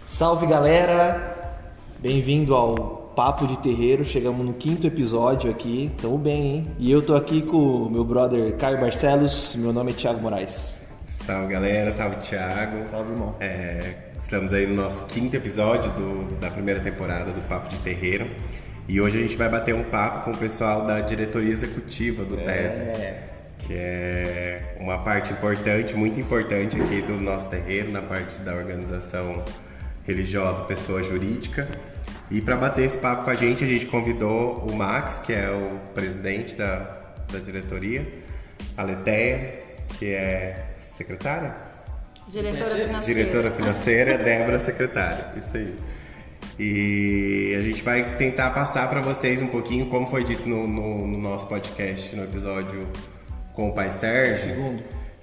Salve galera, bem-vindo ao Papo de Terreiro, chegamos no 5º episódio aqui, tamo bem, hein? E eu tô aqui com o meu brother Caio Barcelos, meu nome é Thiago Moraes. Salve galera, salve Thiago. Salve irmão. Estamos aí no nosso 5º episódio da primeira temporada do Papo de Terreiro. E hoje a gente vai bater um papo com o pessoal da diretoria executiva do TESE, que é uma parte importante, muito importante aqui do nosso terreiro, na parte da organização religiosa, pessoa jurídica. E para bater esse papo com a gente convidou o Max, que é o presidente da diretoria, a Letéia, que é secretária? Diretora financeira, Débora, secretária, isso aí. E a gente vai tentar passar para vocês um pouquinho, como foi dito no nosso podcast, no episódio com o Pai Sérgio,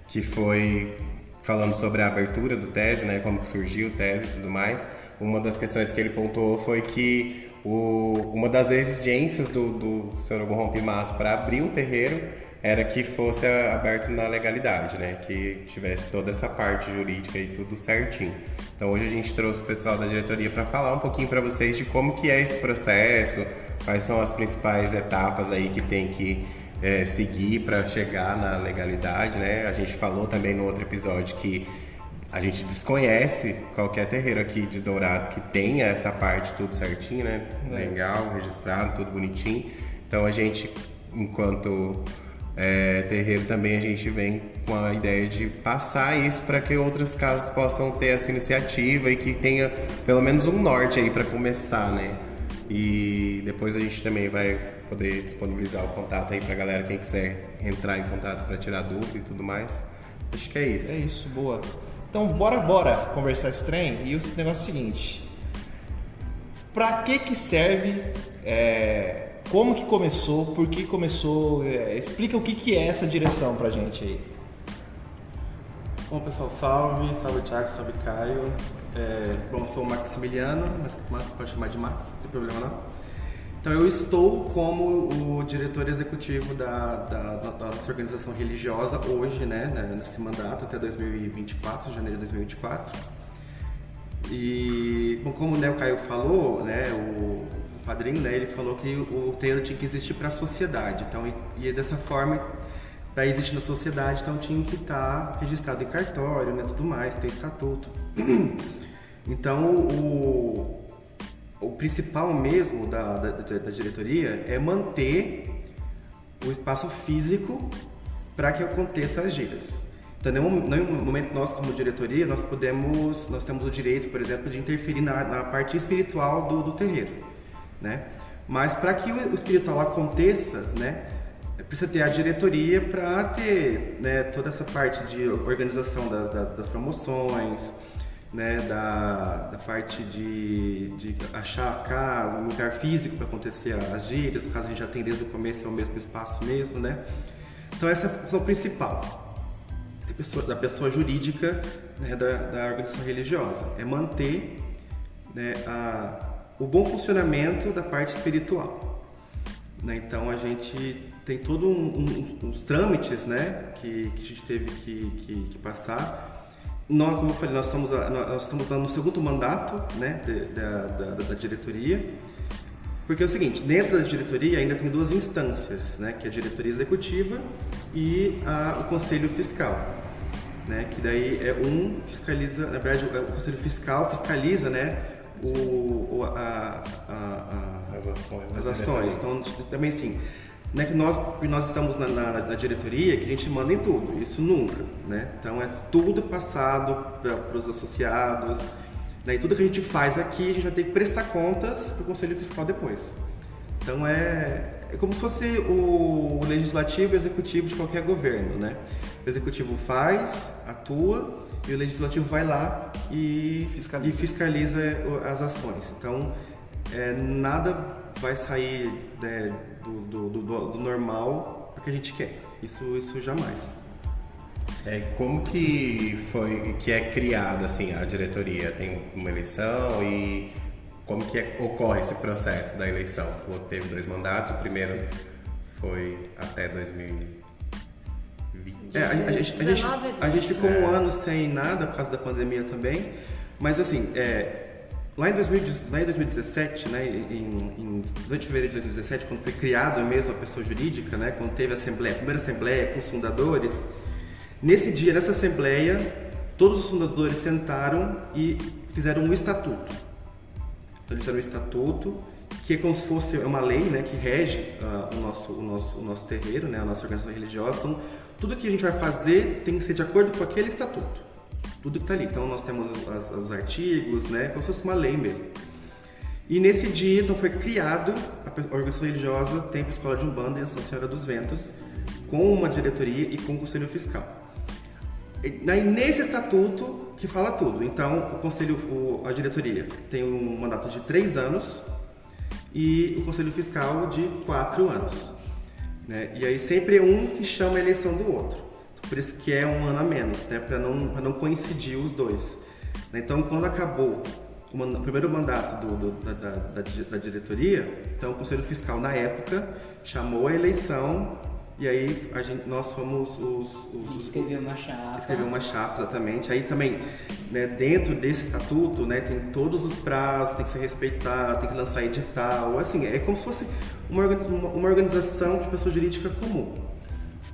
que foi falando sobre a abertura do TESE, né, como que surgiu o TESE e tudo mais. Uma das questões que ele pontuou foi que uma das exigências do Sr. Ogum Rompimato para abrir o terreiro era que fosse aberto na legalidade, né, que tivesse toda essa parte jurídica e tudo certinho. Então hoje a gente trouxe o pessoal da diretoria para falar um pouquinho para vocês de como que é esse processo, quais são as principais etapas aí que tem que seguir para chegar na legalidade, né? A gente falou também no outro episódio que a gente desconhece qualquer terreiro aqui de Dourados que tenha essa parte tudo certinho, né? Legal, registrado, tudo bonitinho. Então a gente, enquanto terreiro também, a gente vem com a ideia de passar isso para que outras casas possam ter essa iniciativa e que tenha pelo menos um norte aí para começar, né? E depois a gente também vai poder disponibilizar o contato aí pra galera, quem quiser entrar em contato para tirar dúvida e tudo mais. Acho que é isso. É isso, boa. Então bora conversar esse trem. E o negócio é o seguinte: pra que serve, como que começou, por que começou, explica o que é essa direção pra gente aí. Bom pessoal, salve Thiago, salve Caio. Bom, eu sou o Maximiliano, mas pode chamar de Max, não tem problema não. Então eu estou como o diretor executivo da nossa organização religiosa hoje, né, nesse mandato até 2024, janeiro de 2024. E como o Caio falou, né, o padrinho, né, ele falou que o terreiro tinha que existir para a sociedade. Então, e dessa forma, para existir na sociedade, então tinha que estar registrado em cartório, né, tudo mais, tem estatuto. Então o principal mesmo da diretoria é manter o espaço físico para que aconteça as giras. Então, no momento nós como diretoria, nós temos o direito, por exemplo, de interferir na parte espiritual do terreiro, né? Mas para que o espiritual aconteça, né, precisa ter a diretoria para ter, né, toda essa parte de organização das promoções, né, da parte de achar a casa, um lugar físico para acontecer as gírias, no caso a gente já tem desde o começo, é o mesmo espaço mesmo, né? Então essa é a função principal da pessoa jurídica, né, da organização religiosa, é manter, né, o bom funcionamento da parte espiritual, né? Então a gente tem todos uns trâmites, né, que a gente teve que passar. Nós, como eu falei, nós estamos no segundo mandato, né, da diretoria, porque é o seguinte, dentro da diretoria ainda tem duas instâncias, né, que é a diretoria executiva e o conselho fiscal, né, que daí fiscaliza, na verdade o conselho fiscal fiscaliza, né, as ações. Então também sim, não é que nós estamos na diretoria que a gente manda em tudo, isso nunca, né? Então é tudo passado para os associados, né? E tudo que a gente faz aqui a gente vai ter que prestar contas para o Conselho Fiscal depois. Então é como se fosse o legislativo e o executivo de qualquer governo, né? O executivo faz, atua e o legislativo vai lá e fiscaliza as ações. Então nada vai sair, né, do normal porque a gente quer. Isso jamais. Como que é criada assim a diretoria? Tem uma eleição e como que ocorre esse processo da eleição? Você falou que teve 2 mandatos, o primeiro foi até 2020. A gente ficou um ano sem nada por causa da pandemia também, mas assim, Lá em 2017, né, em 2 de fevereiro de 2017, quando foi criado mesmo a pessoa jurídica, né, quando teve a primeira assembleia com os fundadores, nesse dia, nessa assembleia, todos os fundadores sentaram e fizeram um estatuto. Então, eles fizeram um estatuto que é como se fosse uma lei, né, que rege o nosso terreiro, né, a nossa organização religiosa. Então, tudo que a gente vai fazer tem que ser de acordo com aquele estatuto. Tudo que está ali. Então, nós temos os artigos, né, como se fosse uma lei mesmo. E nesse dia, então, foi criado a organização religiosa Templo Escola de Umbanda e a Nossa Senhora dos Ventos, com uma diretoria e com um conselho fiscal. E nesse estatuto que fala tudo. Então, a diretoria tem um mandato de 3 anos e o conselho fiscal de 4 anos. Né? E aí sempre é um que chama a eleição do outro. Por isso que é um ano a menos, né? Para não coincidir os dois. Então, quando acabou o primeiro mandato da diretoria, então o Conselho Fiscal, na época, chamou a eleição e aí nós fomos Escreveu uma chapa. Escreveu uma chapa, exatamente. Aí também, né, dentro desse estatuto, né, tem todos os prazos, tem que ser respeitado, tem que lançar edital. Assim, é como se fosse uma organização de pessoa jurídica comum,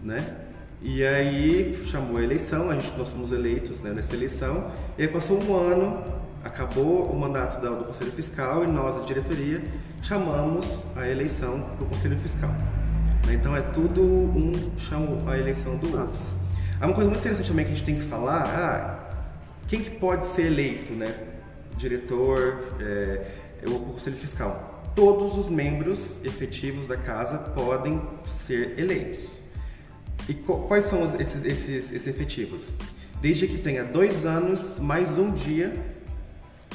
né? E aí chamou a eleição, nós fomos eleitos, né, nessa eleição, e aí passou um ano, acabou o mandato do Conselho Fiscal e nós, a diretoria, chamamos a eleição para o Conselho Fiscal. Então é tudo chama a eleição do outro. Há uma coisa muito interessante também que a gente tem que falar, quem que pode ser eleito, né? Diretor ou Conselho Fiscal. Todos os membros efetivos da casa podem ser eleitos. E quais são esses efetivos? Desde que tenha 2 anos mais um dia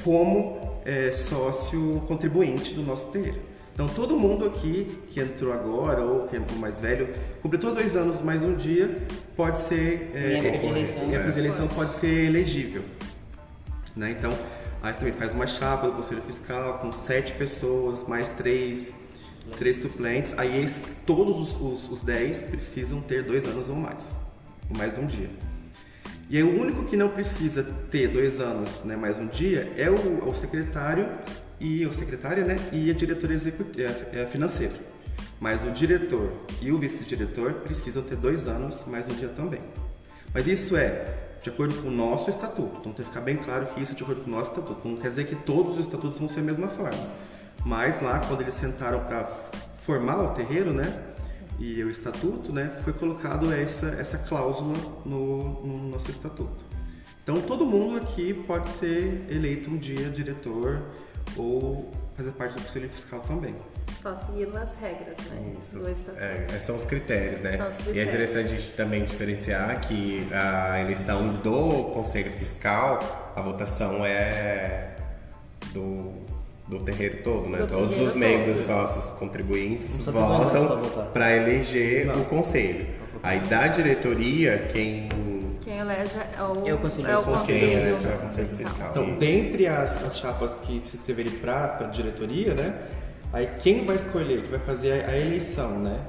como sócio contribuinte do nosso terreiro. Então todo mundo aqui que entrou agora ou que é mais velho, completou 2 anos mais um dia, pode ser em época de eleição pode ser elegível. Né? Então aí também faz uma chapa do Conselho Fiscal com 7 pessoas, mais 3 suplentes, aí todos os 10 precisam ter 2 anos ou mais um dia. E aí o único que não precisa ter 2 anos, né, mais um dia é o secretário e a secretária, né, e a diretoria executiva, financeira. Mas o diretor e o vice-diretor precisam ter 2 anos mais um dia também. Mas isso é de acordo com o nosso estatuto, então tem que ficar bem claro que isso é de acordo com o nosso estatuto. Não quer dizer que todos os estatutos vão ser a mesma forma. Mas lá, quando eles sentaram para formar o terreiro, né, e o estatuto, né, foi colocado essa cláusula no nosso estatuto. Então, todo mundo aqui pode ser eleito um dia diretor ou fazer parte do Conselho Fiscal também. Só seguindo as regras, né, do estatuto. São os critérios, né? São os critérios. E é interessante a gente também diferenciar que a eleição do Conselho Fiscal, a votação é do terreiro todo, né? Todos os membros sócios contribuintes votam para eleger o conselho. Aí da diretoria, quem elege é o Conselho Fiscal. Então, dentre as chapas que se inscreverem para a diretoria, né? Aí quem vai escolher, que vai fazer a eleição, né?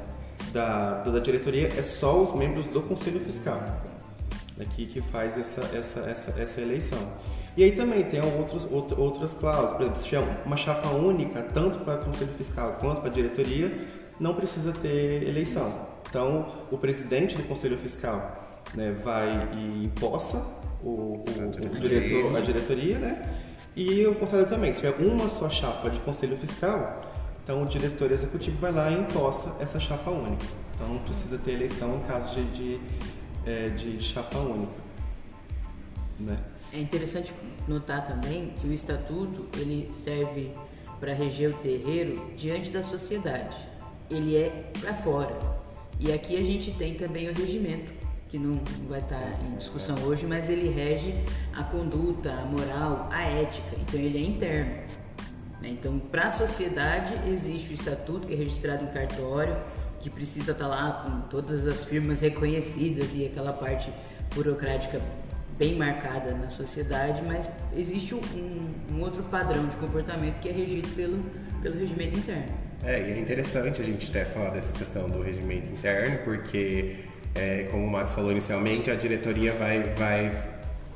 Da diretoria é só os membros do Conselho Fiscal. Aqui que faz essa eleição. E aí também tem outras cláusulas, por exemplo, se tiver uma chapa única, tanto para o Conselho Fiscal quanto para a diretoria, não precisa ter eleição. Então, o presidente do Conselho Fiscal, né, vai e empossa o diretor, a diretoria, né? E o contrário também, se tiver uma só chapa de Conselho Fiscal, então o diretor executivo vai lá e empossa essa chapa única. Então, não precisa ter eleição em caso de chapa única, né? É interessante notar também que o estatuto ele serve para reger o terreiro diante da sociedade. Ele é para fora. E aqui a gente tem também o regimento, que não vai estar em discussão hoje, mas ele rege a conduta, a moral, a ética. Então ele é interno. Então para a sociedade existe o estatuto que é registrado em cartório, que precisa estar lá com todas as firmas reconhecidas e aquela parte burocrática bem marcada na sociedade, mas existe um outro padrão de comportamento que é regido pelo regimento interno. E é interessante a gente até falar dessa questão do regimento interno, porque, como o Max falou inicialmente, a diretoria vai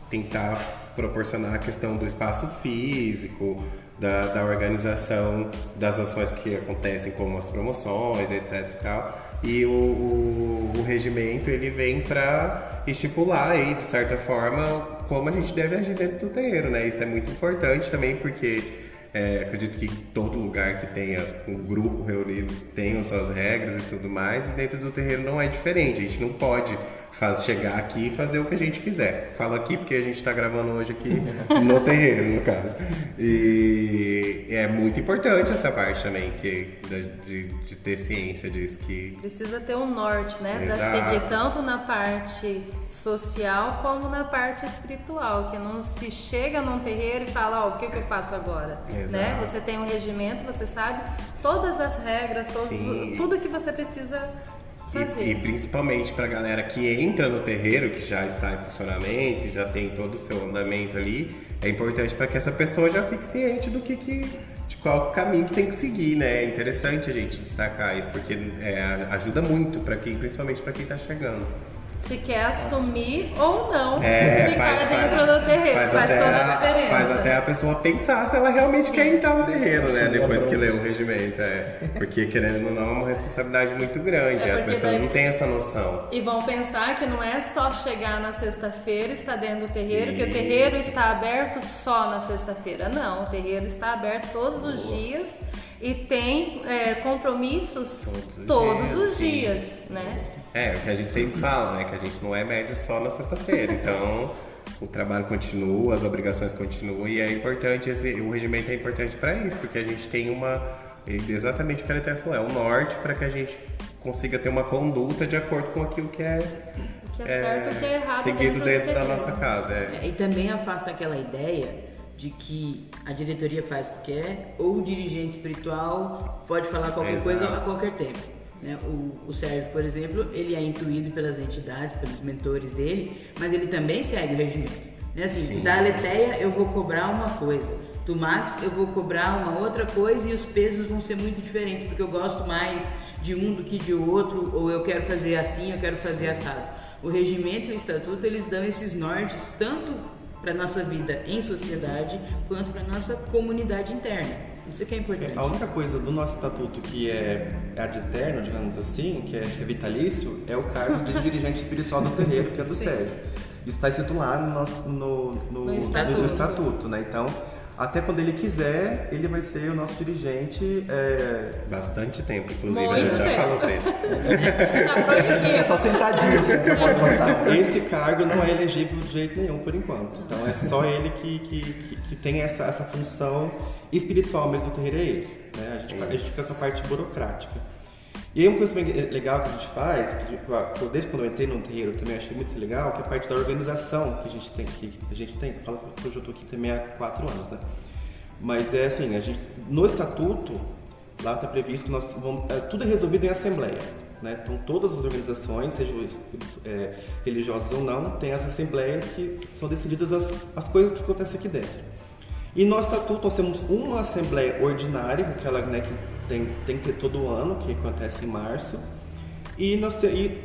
tentar proporcionar a questão do espaço físico, da organização das ações que acontecem, como as promoções, etc e tal. E o regimento, ele vem para estipular aí, de certa forma, como a gente deve agir dentro do terreiro, né? Isso é muito importante também, porque acredito que todo lugar que tenha um grupo reunido tem as suas regras e tudo mais, e dentro do terreiro não é diferente. A gente não pode chegar aqui e fazer o que a gente quiser. Falo aqui porque a gente está gravando hoje aqui no terreiro, no caso. E é muito importante essa parte também, de ter ciência disso. Que precisa ter um norte, né? Exato. Para seguir tanto na parte social como na parte espiritual, que não se chega num terreiro e fala, o que eu faço agora? Né? Você tem um regimento, você sabe todas as regras, tudo que você precisa fazer. E principalmente para a galera que entra no terreiro, que já está em funcionamento, já tem todo o seu andamento ali, é importante para que essa pessoa já fique ciente de qual caminho que tem que seguir, né? É interessante a gente destacar isso, porque ajuda muito, principalmente para quem está chegando. Se quer assumir ou não ficar dentro do terreiro, faz toda a diferença. Faz até a pessoa pensar se ela realmente quer entrar no terreiro, né? Depois que lê o regimento. Porque, querendo ou não, é uma responsabilidade muito grande. As pessoas não têm essa noção. E vão pensar que não é só chegar na sexta-feira e estar dentro do terreiro, que o terreiro está aberto só na sexta-feira. Não, o terreiro está aberto todos os dias e tem compromissos todos os dias, né? É o que a gente sempre fala, né? Que a gente não é médio só na sexta-feira. Então, o trabalho continua, as obrigações continuam e é importante, o regimento é importante para isso, porque a gente tem exatamente o que a Letéia falou, um norte para que a gente consiga ter uma conduta de acordo com aquilo que é certo, que é errado seguido dentro da nossa casa. E também afasta aquela ideia de que a diretoria faz o que quer ou o dirigente espiritual pode falar qualquer coisa a qualquer tempo. Né? O Sérgio, por exemplo, ele é intuído pelas entidades, pelos mentores dele, mas ele também segue o regimento. Né? Assim, da Letéia eu vou cobrar uma coisa, do Max eu vou cobrar uma outra coisa e os pesos vão ser muito diferentes, porque eu gosto mais de um do que de outro, ou eu quero fazer assim, eu quero fazer assado. O regimento e o estatuto, eles dão esses nortes tanto para nossa vida em sociedade, quanto para nossa comunidade interna. Isso que é importante. A única coisa do nosso estatuto que é ad eterno, digamos assim, que é vitalício, é o cargo de dirigente espiritual do terreiro, que é do Sérgio. Isso está escrito lá no estatuto, né? Então, até quando ele quiser, ele vai ser o nosso dirigente. Bastante tempo, inclusive, a gente já falou pra ele. É só sentadinho, você que pode botar. Esse cargo não é elegível de jeito nenhum, por enquanto. Então, é só ele que tem essa função espiritual mesmo do terreiro, é ele. Né? A gente fica com a parte burocrática. E aí uma coisa bem legal que a gente faz, que desde quando eu entrei no terreiro eu também achei muito legal, que é a parte da organização que a gente tem, falo que eu já estou aqui também há 4 anos, né? Mas é assim, no estatuto, lá está previsto que nós vamos, tudo é resolvido em assembleia, né? Então todas as organizações, sejam religiosas ou não, tem as assembleias que são decididas as coisas que acontecem aqui dentro. E no estatuto nós temos uma assembleia ordinária, aquela, né, que tem que ter todo ano, que acontece em março, e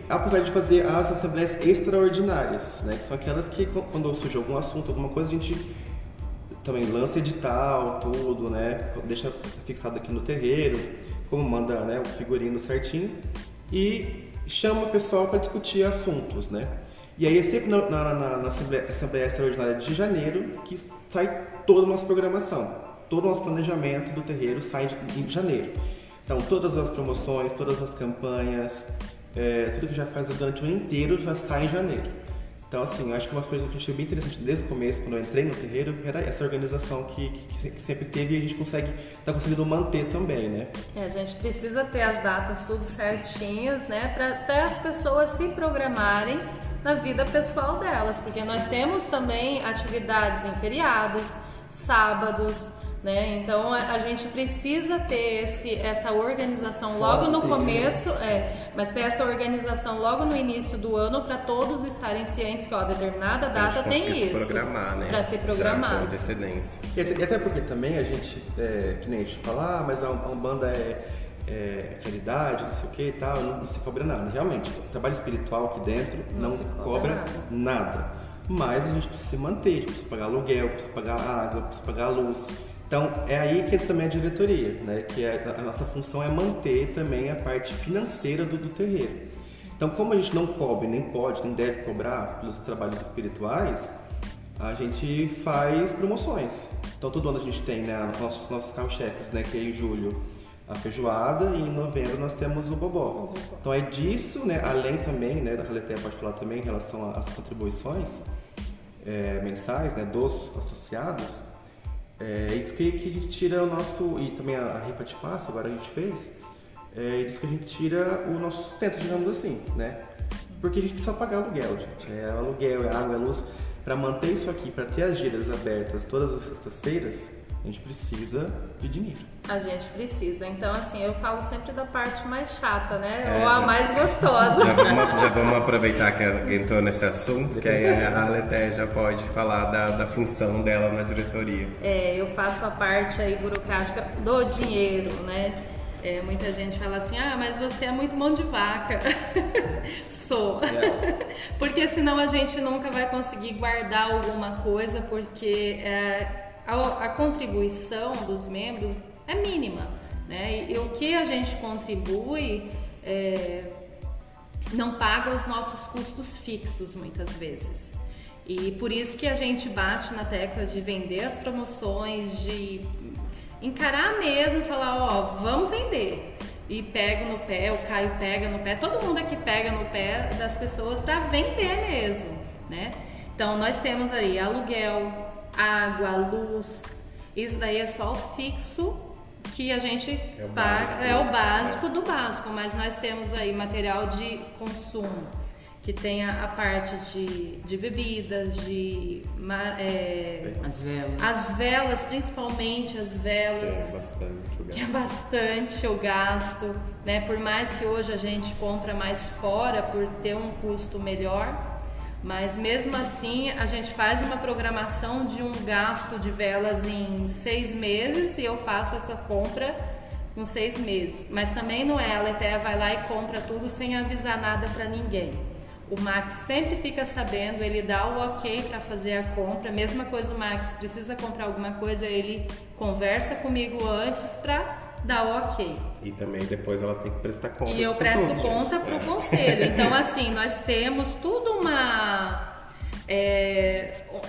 apesar de fazer as assembleias extraordinárias, né, que são aquelas que quando surge algum assunto, alguma coisa, a gente também lança edital, tudo, né, deixa fixado aqui no terreiro, como manda, né, o figurino certinho, e chama o pessoal para discutir assuntos, né. E aí é sempre na Assembleia Extraordinária de janeiro que sai toda a nossa programação, todo o nosso planejamento do terreiro sai em janeiro. Então todas as promoções, todas as campanhas, tudo que já faz durante o ano inteiro já sai em janeiro. Então assim, eu acho que uma coisa que eu achei bem interessante desde o começo, quando eu entrei no terreiro, era essa organização que sempre teve e a gente está conseguindo manter também, né? A gente precisa ter as datas tudo certinhas, né, para até as pessoas se programarem na vida pessoal delas, porque nós temos também atividades em feriados, sábados, né? Então a gente precisa ter essa organização logo no começo, mas ter essa organização logo no início do ano para todos estarem cientes que determinada data tem isso. Para se programar, né? Para se programar. Com antecedência. E até porque também a gente, que nem a gente fala, mas a Umbanda caridade, não sei o que e tal, não se cobra nada. Realmente, o trabalho espiritual aqui dentro não se cobra nada. mas a gente precisa se manter, a gente precisa pagar aluguel, precisa pagar água, precisa pagar luz. Então, é aí que entra também a diretoria, né? Que a nossa função é manter também a parte financeira do terreiro. Então, como a gente não cobre, nem pode, nem deve cobrar pelos trabalhos espirituais, a gente faz promoções. Então, todo ano a gente tem, né, nossos carro-chefes, né, que é em julho a feijoada e em novembro nós temos o bobó. Então, é disso, né, além também, né, da Raleteia pode falar também em relação às contribuições mensais, né, dos associados. É isso que a gente tira o nosso, e também a rifa de Páscoa agora a gente fez, é isso que a gente tira o nosso sustento, digamos assim, né? Porque a gente precisa pagar aluguel, gente. É aluguel, é água, é luz. Para manter isso aqui, para ter as giras abertas todas as sextas-feiras, a gente precisa de dinheiro. A gente precisa. Então, assim, eu falo sempre da parte mais chata, né? Ou a mais gostosa. Já vamos aproveitar que ela entrou nesse assunto, que aí a Raleteia já pode falar da função dela na diretoria. Eu faço a parte aí burocrática do dinheiro, né? Muita gente fala assim, mas você é muito mão de vaca. Sou. Porque senão a gente nunca vai conseguir guardar alguma coisa, porque a contribuição dos membros é mínima, né? E o que a gente contribui não paga os nossos custos fixos muitas vezes. E por isso que a gente bate na tecla de vender as promoções, de encarar mesmo, falar, vamos vender. E pego no pé, o Caio pega no pé, todo mundo aqui pega no pé das pessoas para vender mesmo, né? Então nós temos aí aluguel, água, luz, isso daí é só o fixo que a gente paga, é o básico do básico, mas nós temos aí material de consumo, que tem a parte de bebidas, as velas, principalmente as velas, que é bastante o gasto, né? Por mais que hoje a gente compra mais fora por ter um custo melhor, mas mesmo assim a gente faz uma programação de um gasto de velas em 6 meses e eu faço essa compra com 6 meses. Mas também não é, a Raleteia vai lá e compra tudo sem avisar nada para ninguém. O Max sempre fica sabendo, ele dá o ok para fazer a compra. Mesma coisa, o Max precisa comprar alguma coisa, ele conversa comigo antes para dar o ok. E também depois ela tem que prestar conta. E eu presto conta para o conselho. Então, assim, nós temos tudo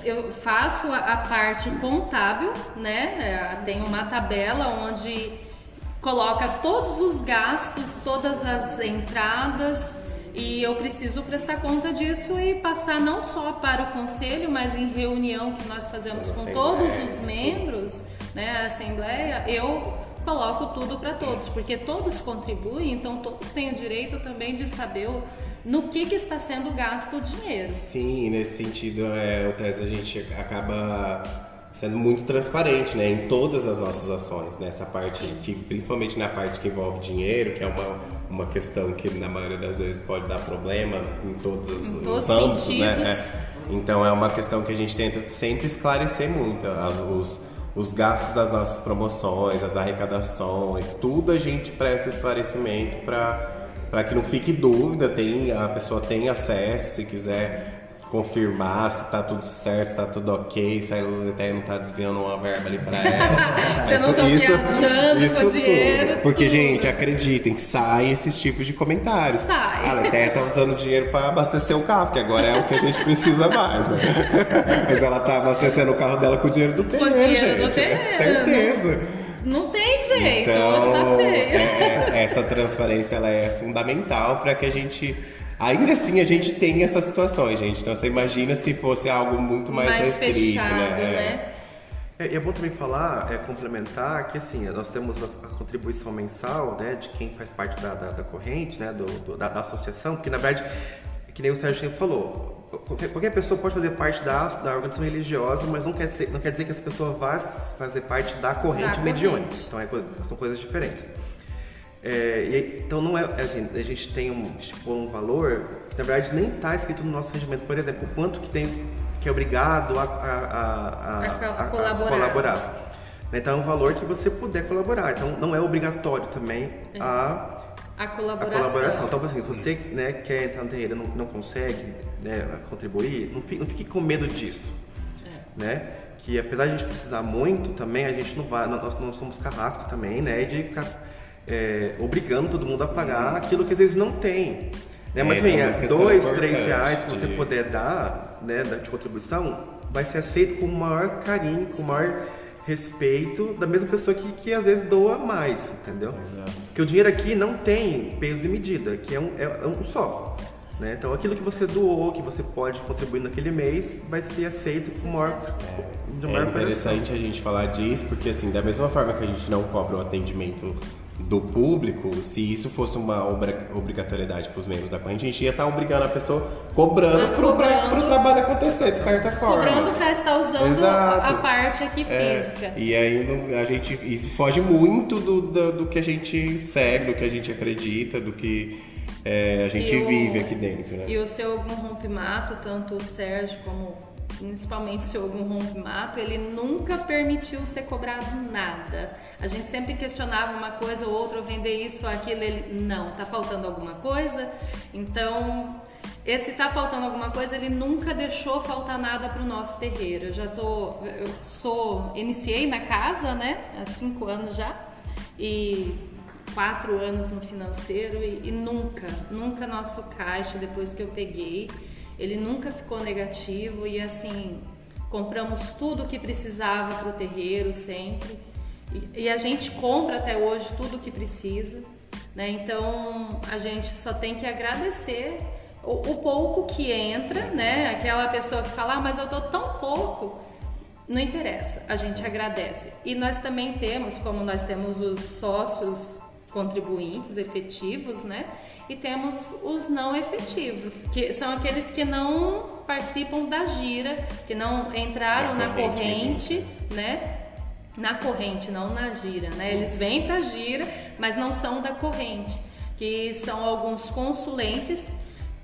eu faço a parte contábil, né? Tem uma tabela onde coloca todos os gastos, todas as entradas. E eu preciso prestar conta disso e passar não só para o conselho, mas em reunião que nós fazemos com todos os membros, né, a assembleia, eu coloco tudo para todos, porque todos contribuem, então todos têm o direito também de saber no que está sendo gasto o dinheiro. Sim, nesse sentido, a gente acaba sendo muito transparente, né, em todas as nossas ações, nessa parte que, principalmente na parte que envolve dinheiro, que é uma questão que na maioria das vezes pode dar problema em todos os âmbitos, né? Então é uma questão que a gente tenta sempre esclarecer muito, os gastos das nossas promoções, as arrecadações, tudo a gente presta esclarecimento para que não fique dúvida, a pessoa tem acesso, se quiser confirmar se tá tudo certo, se tá tudo ok, se a Raleteia não tá desviando uma verba ali pra ela. Você não tá viajando com dinheiro. Tudo. Porque, gente, acreditem que saem esses tipos de comentários. Sai. A Raleteia tá usando dinheiro pra abastecer o carro, que agora é o que a gente precisa mais, né? Mas ela tá abastecendo o carro dela com o dinheiro do terreno, gente. É certeza. Não tem jeito, então, hoje tá feio. Essa transparência ela é fundamental para que a gente... Ainda assim a gente tem essas situações, gente. Então você imagina se fosse algo muito mais restrito, fechado, né? É bom também falar, complementar que assim, nós temos a contribuição mensal, né, de quem faz parte da corrente, né, da associação, porque na verdade, que nem o Sérgio falou, qualquer pessoa pode fazer parte da organização religiosa, mas não quer dizer que essa pessoa vá fazer parte da corrente mediúnica. Então são coisas diferentes. Então não é assim, a gente tem um valor que na verdade nem está escrito no nosso regimento, por exemplo, o quanto que é obrigado a colaborar. Então é um valor que você puder colaborar, então não é obrigatório também a A colaboração. Então, assim, se você, né, quer entrar no terreiro e não consegue, né, contribuir, não fique com medo disso, né? Que apesar de a gente precisar muito também, a gente nós não somos carrascos também, né? De ficar obrigando todo mundo a pagar aquilo que às vezes não tem. Né? Mas assim, R$2, R$3 que você puder dar, né, de contribuição, vai ser aceito com o maior carinho, com o maior respeito da mesma pessoa que às vezes doa mais, entendeu? Exato. Porque o dinheiro aqui não tem peso e medida, que é um só. Né? Então aquilo que você doou, que você pode contribuir naquele mês, vai ser aceito com maior interessante a gente falar disso, porque assim, da mesma forma que a gente não cobra o atendimento do público, se isso fosse uma obrigatoriedade para os membros da corrente, a gente ia estar obrigando a pessoa cobrando para o trabalho acontecer, de certa forma. Cobrando para estar usando a parte aqui física. E aí isso foge muito do que a gente segue, do que a gente acredita, do que a gente vive aqui dentro. Né? E o seu Ogum Rompe-Mato, tanto o Sérgio como principalmente o seu Ogum Rompe-Mato, ele nunca permitiu ser cobrado nada. A gente sempre questionava uma coisa ou outra, ou vender isso ou aquilo, ele, não, tá faltando alguma coisa? Então, esse tá faltando alguma coisa, ele nunca deixou faltar nada pro nosso terreiro. Iniciei na casa, né, há 5 anos já, e 4 anos no financeiro, e nunca nosso caixa, depois que eu peguei, ele nunca ficou negativo, e assim, compramos tudo o que precisava pro terreiro sempre. E a gente compra até hoje tudo o que precisa, né? Então a gente só tem que agradecer o pouco que entra, né? Aquela pessoa que fala, mas eu dou tão pouco, não interessa, a gente agradece. E nós também temos, como nós temos os sócios contribuintes efetivos, né? E temos os não efetivos, que são aqueles que não participam da gira, que não entraram na corrente, né? Na corrente, não na gira, né? Eles vêm para a gira, mas não são da corrente, que são alguns consulentes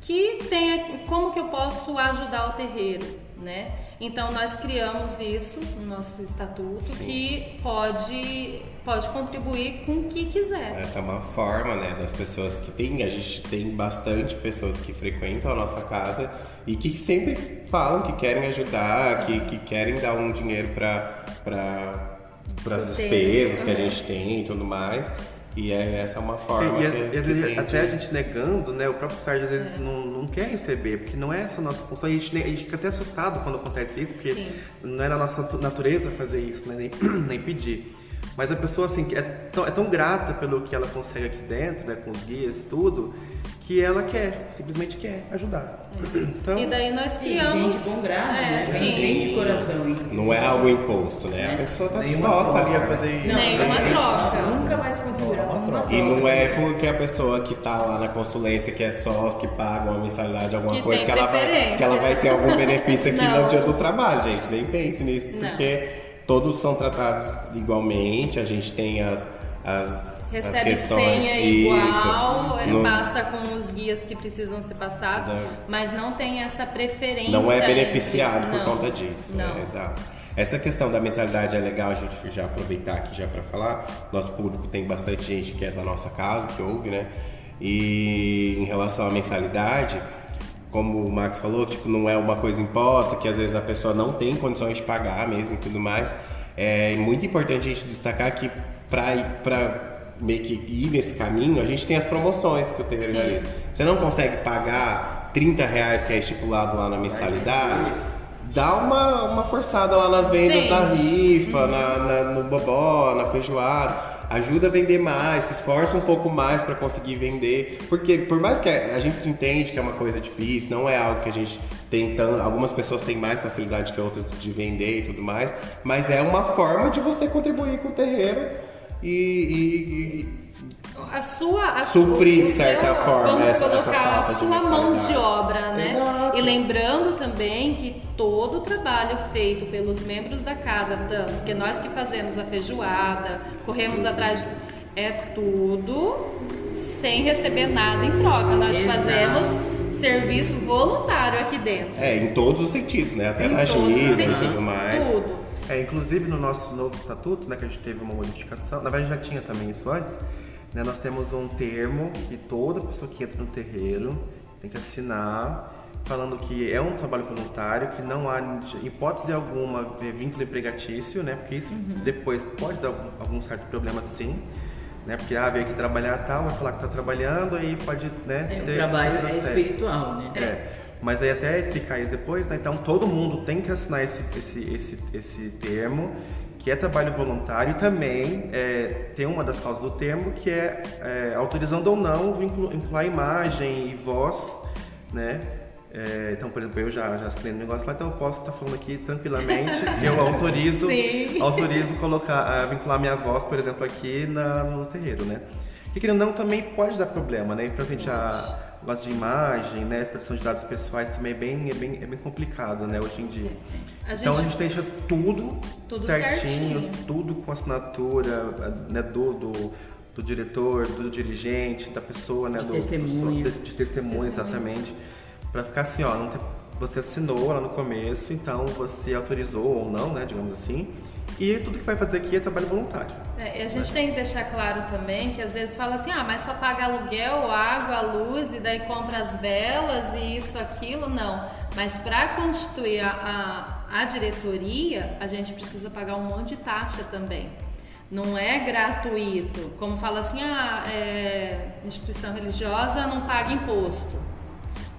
que têm como que eu posso ajudar o terreiro, né? Então nós criamos isso no nosso estatuto, sim, que pode contribuir com o que quiser. Essa é uma forma, né, das pessoas que a gente tem bastante pessoas que frequentam a nossa casa e que sempre falam que querem ajudar, que querem dar um dinheiro para as despesas que a gente tem e tudo mais. E essa é uma forma às vezes, até a gente negando, né? O próprio Sérgio às vezes não quer receber, porque não é essa a nossa função. A gente fica até assustado quando acontece isso, porque sim, não é na nossa natureza fazer isso, né? Nem pedir. Mas a pessoa assim, é tão grata pelo que ela consegue aqui dentro, né? Com os guias, tudo, que ela simplesmente quer ajudar. Então, e daí nós criamos... Vem de bom grado, né? Vem de coração. Não é algo imposto, né? A pessoa está disposta ali a fazer isso. Nenhuma troca. Nunca vai se configurar uma troca. E não é porque a pessoa que está lá na consulência, que é sócio, que paga uma mensalidade, alguma coisa, que ela vai ter algum benefício aqui no dia do trabalho, gente. Nem pense nisso, porque todos são tratados igualmente, a gente tem as recebe questões, senha igual, passa com os guias que precisam ser passados, mas não tem essa preferência. Não é beneficiado por conta disso. Não. Né? Exato. Essa questão da mensalidade é legal a gente já aproveitar aqui já para falar. Nosso público tem bastante gente que é da nossa casa, que ouve, né? E em relação à mensalidade, como o Max falou, tipo, não é uma coisa imposta, que às vezes a pessoa não tem condições de pagar mesmo e tudo mais. É muito importante a gente destacar que para meio que ir nesse caminho, a gente tem as promoções que o terreiro realiza. Você não consegue pagar R$30 que é estipulado lá na mensalidade, dá uma forçada lá nas vendas da rifa, no bobó, na feijoada. Ajuda a vender mais, se esforça um pouco mais para conseguir vender, porque por mais que a gente entende que é uma coisa difícil, não é algo que a gente tem algumas pessoas têm mais facilidade que outras de vender e tudo mais, mas é uma forma de você contribuir com o terreiro e suprir de certa forma vamos colocar a sua mão de obra, né? Exato. E lembrando também que todo o trabalho feito pelos membros da casa, tanto que nós que fazemos a feijoada, corremos atrás, é tudo sem receber nada em troca. Nós fazemos serviço voluntário aqui dentro. Em todos os sentidos, né? Até na gira e tudo mais. Tudo. Inclusive no nosso novo estatuto, né, que a gente teve uma modificação, na verdade já tinha também isso antes, né, nós temos um termo que toda pessoa que entra no terreiro tem que assinar, falando que é um trabalho voluntário, que não há, em hipótese alguma, vínculo empregatício, né? Porque isso depois pode dar algum certo problema, sim, né? Porque veio aqui trabalhar tal, vai falar que está trabalhando, aí pode, né? O trabalho é espiritual, né? Mas aí até explicar isso depois, né? Então todo mundo tem que assinar esse termo, que é trabalho voluntário, e também tem uma das causas do termo, que é autorizando ou não vincular imagem e voz, né? Então, por exemplo, eu já assinei um negócio lá, então eu posso estar falando aqui tranquilamente que eu autorizo vincular minha voz, por exemplo, aqui no terreiro, né? E querendo ou não, também pode dar problema, né? Pra gente a gosto de imagem, né? Proteção de dados pessoais também é bem complicado, né? Hoje em dia. Então a gente deixa tudo certinho, tudo com assinatura, né? Do diretor, do dirigente, da pessoa, né? De testemunha, exatamente. Pra ficar assim, ó, você assinou lá no começo, então você autorizou ou não, né? Digamos assim. E tudo que vai fazer aqui é trabalho voluntário. E a gente tem que deixar claro também que às vezes fala assim, mas só paga aluguel, água, luz e daí compra as velas e isso, aquilo, não. Mas para constituir a diretoria, a gente precisa pagar um monte de taxa também. Não é gratuito. Como fala assim, instituição religiosa não paga imposto.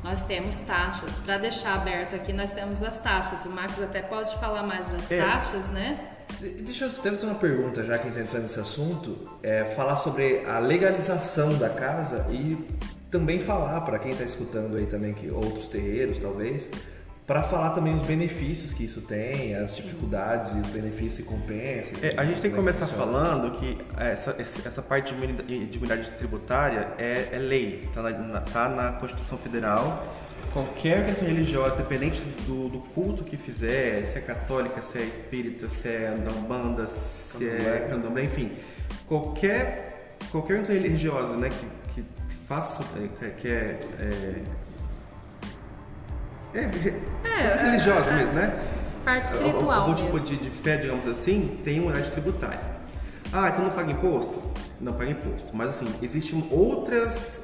Nós temos taxas. Para deixar aberto aqui, nós temos as taxas. O Marcos até pode falar mais das taxas, né? Deixa eu fazer uma pergunta, já que a gente está entrando nesse assunto, falar sobre a legalização da casa e também falar para quem está escutando aí também, que outros terreiros talvez, para falar também os benefícios que isso tem, as dificuldades e os benefícios que compensa. A gente tem que começar falando que essa parte de unidade tributária é lei, tá na Constituição Federal. Qualquer organização religiosa, independente do culto que fizer, se é católica, se é espírita, se é da Umbanda, se é candomblé, enfim, qualquer organização religiosa, né, que faça, religiosa mesmo, né? Parte espiritual. Algum tipo de fé, digamos assim, tem uma unidade tributária. Então não paga imposto? Não paga imposto. Mas assim, existem outras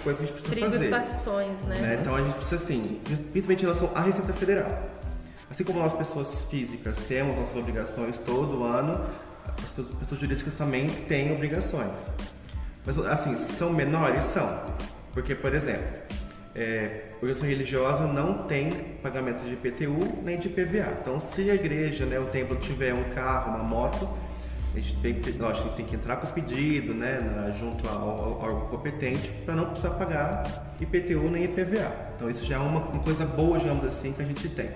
coisas que a gente precisa fazer. Tributações, né? Então a gente precisa, assim, principalmente em relação à Receita Federal. Assim como nós, pessoas físicas, temos nossas obrigações todo ano, as pessoas jurídicas também têm obrigações. Mas, assim, são menores? São. Porque, por exemplo, organização religiosa não tem pagamento de IPTU nem de IPVA. Então, se a igreja, né, o templo tiver um carro, uma moto, a gente tem que entrar com o pedido, né, junto ao órgão competente, para não precisar pagar IPTU nem IPVA. Então isso já é uma coisa boa, digamos assim, que a gente tem.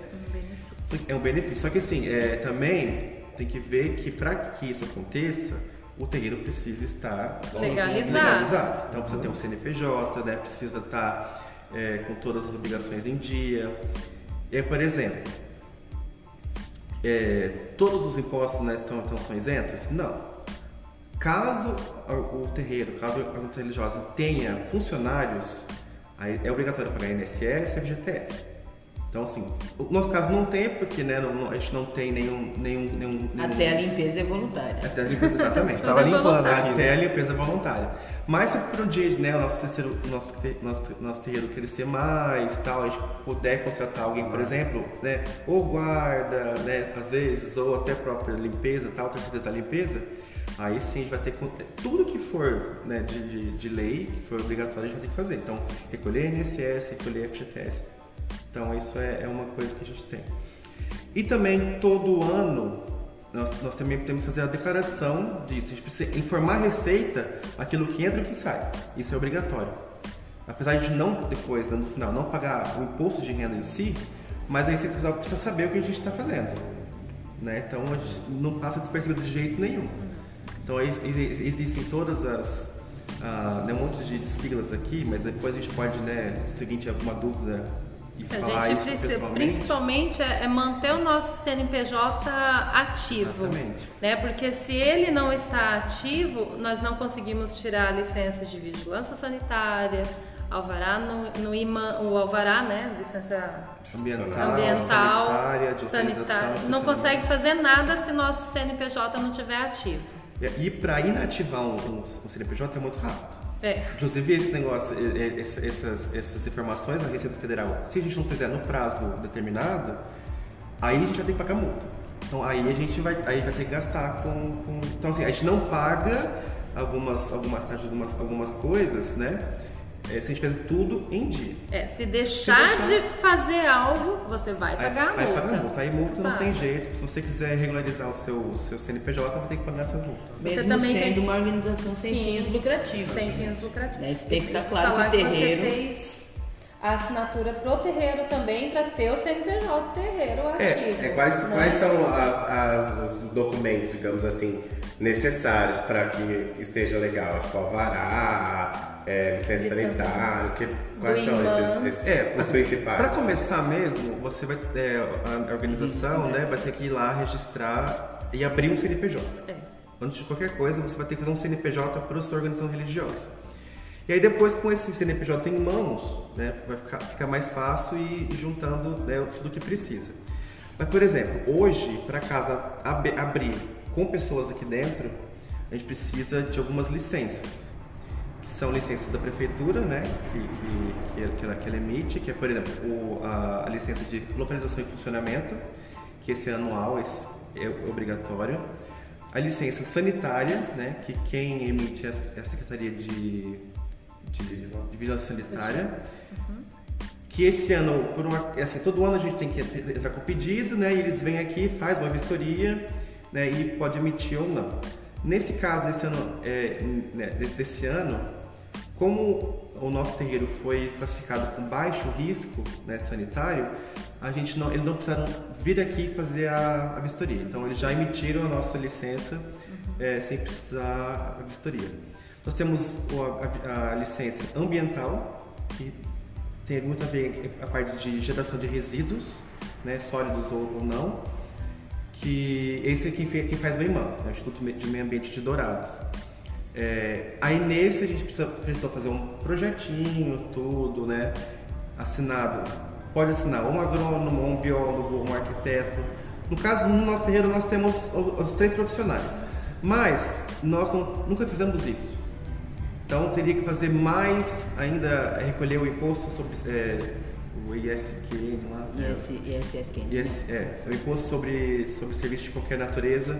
É um benefício. Só que assim, também tem que ver que para que isso aconteça, o terreiro precisa estar legalizado. Então precisa ter um CNPJ, né, precisa estar com todas as obrigações em dia. Por exemplo, todos os impostos, né, estão isentos? Não. Caso o terreiro, caso a organização religiosa tenha funcionários, aí é obrigatório pagar INSS e FGTS. Então, assim, no nosso caso não tem, porque, né, a gente não tem nenhum... Até a limpeza é voluntária. Até a limpeza, exatamente. Estava limpando aqui. Até a limpeza voluntária. Mas se por um dia, né, o nosso terreiro crescer mais, tal, a gente puder contratar alguém, por exemplo, né, ou guarda, né, às vezes, ou até própria limpeza, tal, terceiriza da limpeza, aí sim a gente vai ter que, tudo que for, né, de lei, que for obrigatório, a gente vai ter que fazer. Então, recolher INSS, recolher FGTS. Então, isso é uma coisa que a gente tem. E também, todo ano, nós também temos que fazer a declaração disso. A gente precisa informar a Receita aquilo que entra e o que sai. Isso é obrigatório. Apesar de não, depois, no final, não pagar o imposto de renda em si, mas a Receita Federal precisa saber o que a gente está fazendo. Né? Então, a gente não passa despercebido de jeito nenhum. Então, existem todas as... um monte de siglas aqui, mas depois a gente pode, né, se seguinte, alguma dúvida... A gente precisa, principalmente, manter o nosso CNPJ ativo. Exatamente. Né? Porque se ele não está ativo, nós não conseguimos tirar a licença de vigilância sanitária, alvará no IMA, o alvará, né? Licença ambiental, sanitária, de não consegue fazer nada se nosso CNPJ não estiver ativo. E para inativar um CNPJ é muito rápido. Inclusive esse negócio, essas informações da Receita Federal, se a gente não fizer no prazo determinado, aí a gente vai ter que pagar multa. Então aí a gente vai ter que gastar com... Então assim, a gente não paga algumas taxas, algumas coisas, né? Se a gente fizer tudo em dia. Se deixar de fazer algo, você vai pagar a multa. Vai pagar a multa. Aí multa não tem jeito. Se você quiser regularizar o seu CNPJ, vai ter que pagar essas multas. Mesmo você também sendo tem uma organização sem fins lucrativos. Sem fins lucrativos. Isso tem que ficar claro falar que o terreiro... você fez a assinatura pro terreiro também para ter o CNPJ terreiro ativo. Quais são os documentos, digamos assim, necessários para que esteja legal? Tipo, alvará, licença sanitária, quais são os principais? Para começar mesmo, você vai a organização, né, vai ter que ir lá registrar e abrir um CNPJ. Antes de qualquer coisa, você vai ter que fazer um CNPJ para a sua organização religiosa. E aí depois, com esse CNPJ em mãos, né, vai ficar mais fácil e juntando, né, tudo que precisa. Mas, por exemplo, hoje, para casa abrir com pessoas aqui dentro, a gente precisa de algumas licenças. Que são licenças da prefeitura, né, que ela emite, que é, por exemplo, a licença de localização e funcionamento, que esse é anual, é obrigatório. A licença sanitária, né, que quem emite é a Secretaria de Vigilância Sanitária, que esse ano, todo ano a gente tem que entrar com o pedido, né, e eles vêm aqui, faz uma vistoria, né, e pode emitir ou não. Nesse caso, desse ano, como o nosso terreiro foi classificado com baixo risco, né, sanitário, eles não precisaram vir aqui fazer a vistoria. Então, eles já emitiram a nossa licença sem precisar da vistoria. Nós temos a licença ambiental, que tem muito a ver com a parte de geração de resíduos, né, sólidos ou não, que esse é quem faz o IMAM, o Instituto de Meio Ambiente de Dourados. Aí nesse a gente precisou fazer um projetinho, tudo, né, assinado. Pode assinar um agrônomo, um biólogo, um arquiteto. No caso, no nosso terreiro, nós temos os 3 profissionais, mas nós nunca fizemos isso. Então teria que fazer mais ainda, recolher o imposto sobre o ISQ, não é? O imposto sobre serviço de qualquer natureza.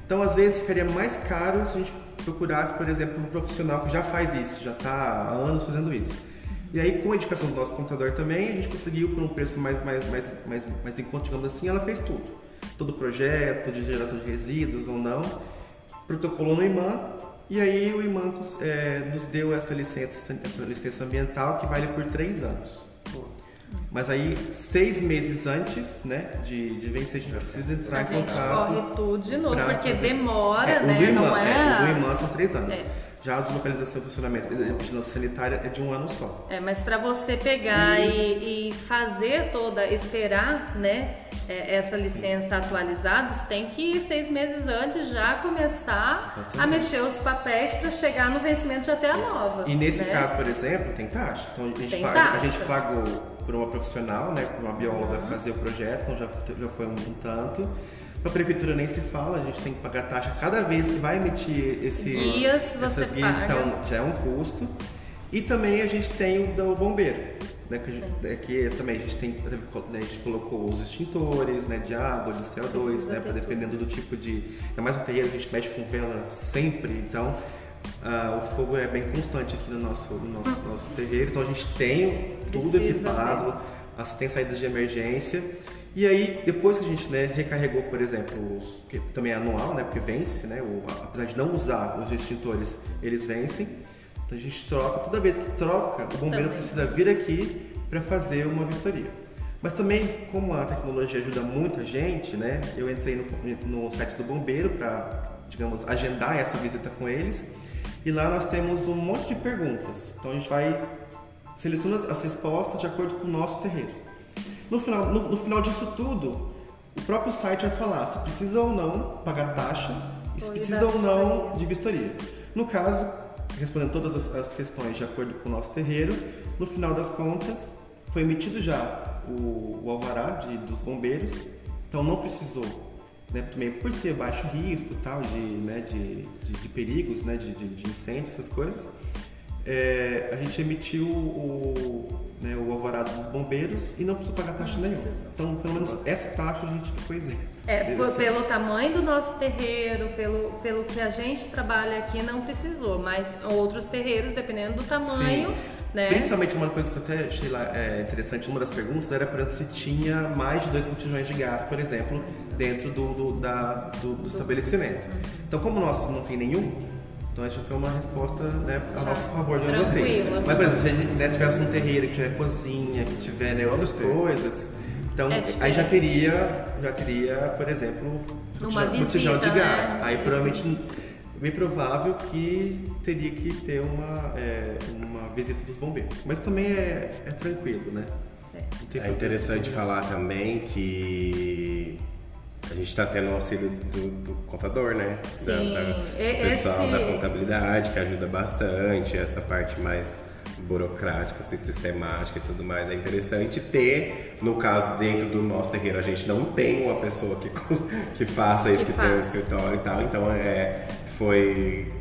Então às vezes ficaria mais caro se a gente procurasse, por exemplo, um profissional que já faz isso, já está há anos fazendo isso. E aí, com a indicação do nosso contador também, a gente conseguiu por um preço mais em conta, digamos assim, ela fez tudo. Todo o projeto de geração de resíduos ou não, protocolou no IMAM, e aí o IMAM nos deu essa licença ambiental que vale por 3 anos. Mas aí, 6 meses antes, né, de vencer, a gente precisa entrar em contato. A gente corre tudo de novo, porque demora, né? O do IMAM, não é... o do IMAM são 3 anos. Já a de localização e funcionamento da vigilância sanitária é de 1 ano só. Mas para você pegar e fazer esperar, né, essa licença atualizada, você tem que 6 meses antes já começar a mexer os papéis para chegar no vencimento já ter a nova. E nesse caso, por exemplo, tem taxa. Então a gente pagou por uma profissional, né, por uma bióloga fazer o projeto, então já foi um tanto. A prefeitura nem se fala, a gente tem que pagar taxa cada vez que vai emitir essas guias, então já é um custo. E também a gente tem o do bombeiro, né, que também a gente colocou os extintores, né, de água, de CO2, né, dependendo do tipo de... Ainda mais no terreiro, a gente mexe com vela sempre, então o fogo é bem constante aqui no nosso terreiro, então a gente tem tudo equipado, tem saídas de emergência. E aí, depois que a gente, né, recarregou, por exemplo, que também é anual, né, porque vence, né, apesar de não usar os extintores, eles vencem. Então a gente troca, toda vez que troca, o bombeiro precisa vir aqui para fazer uma vistoria. Mas também, como a tecnologia ajuda muita gente, né, eu entrei no site do bombeiro para, digamos, agendar essa visita com eles. E lá nós temos um monte de perguntas. Então a gente vai selecionar as respostas de acordo com o nosso terreiro. No final disso tudo, o próprio site vai falar se precisa ou não pagar taxa e se precisa ou não de vistoria. No caso, respondendo todas as questões de acordo com o nosso terreiro, no final das contas, foi emitido já o alvará dos bombeiros, então não precisou né, também por ser baixo risco, tal, de perigos, né, de incêndio, essas coisas, a gente emitiu o alvará dos bombeiros e não precisou pagar taxa nenhuma. Então, pelo menos essa taxa a gente ficou isento. Pelo tamanho do nosso terreiro, pelo que a gente trabalha aqui, não precisou, mas outros terreiros, dependendo do tamanho, sim. Né? Principalmente uma coisa que eu até achei lá interessante, uma das perguntas era para se tinha mais de 2 botijões de gás, por exemplo, dentro do estabelecimento. Então, como o nosso não tem nenhum, então essa foi uma resposta, né, a nosso favor de vocês. Mas, por exemplo, se a gente tivesse um terreiro que tiver cozinha, que tiver, né, outras coisas, então aí já teria, por exemplo, um botijão de gás. Né? Aí provavelmente bem provável que teria que ter uma visita dos bombeiros. Mas também é tranquilo, né? É interessante falar também que a gente está tendo o auxílio do contador, né? Sim. Do pessoal da contabilidade, que ajuda bastante, essa parte mais burocrática, assim, sistemática e tudo mais. É interessante ter, no caso, dentro do nosso terreiro, a gente não tem uma pessoa que faça isso, que tem um escritório e tal, então foi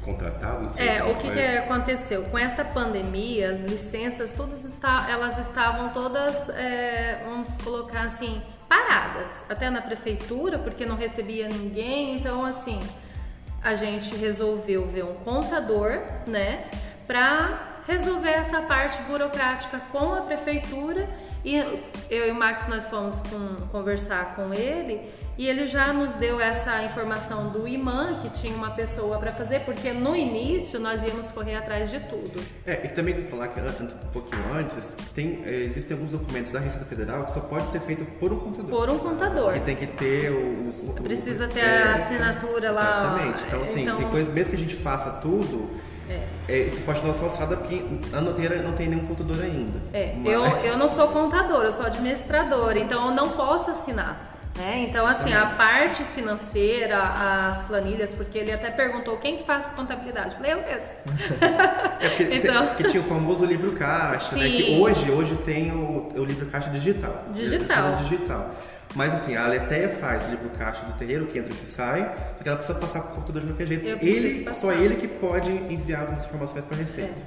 contratado? Não sei o que aconteceu? Com essa pandemia, as licenças, elas estavam todas, vamos colocar assim, paradas. Até na prefeitura, porque não recebia ninguém. Então, assim, a gente resolveu ver um contador, né, para resolver essa parte burocrática com a prefeitura. E eu e o Max, nós fomos conversar com ele e ele já nos deu essa informação do imã, que tinha uma pessoa para fazer, porque no início nós íamos correr atrás de tudo. E também tem que falar que um pouquinho antes, existem alguns documentos da Receita Federal que só pode ser feito por um contador. Por um contador. E tem que ter precisa ter a assinatura lá. Exatamente. Então, assim, tem coisas, mesmo que a gente faça tudo, isso pode dar uma alçada porque a noteira não tem nenhum contador ainda. Eu não sou contador, eu sou administradora, então eu não posso assinar. Então, assim, a parte financeira, as planilhas, porque ele até perguntou quem faz contabilidade. Eu falei, eu mesmo. Porque tinha o famoso livro caixa, né? Que hoje tem o livro caixa digital. Digital. Mas assim, a Aleteia faz o livro caixa do terreiro, que entra e que sai, porque ela precisa passar para o computador de qualquer jeito. Só ele que pode enviar algumas informações para a Receita.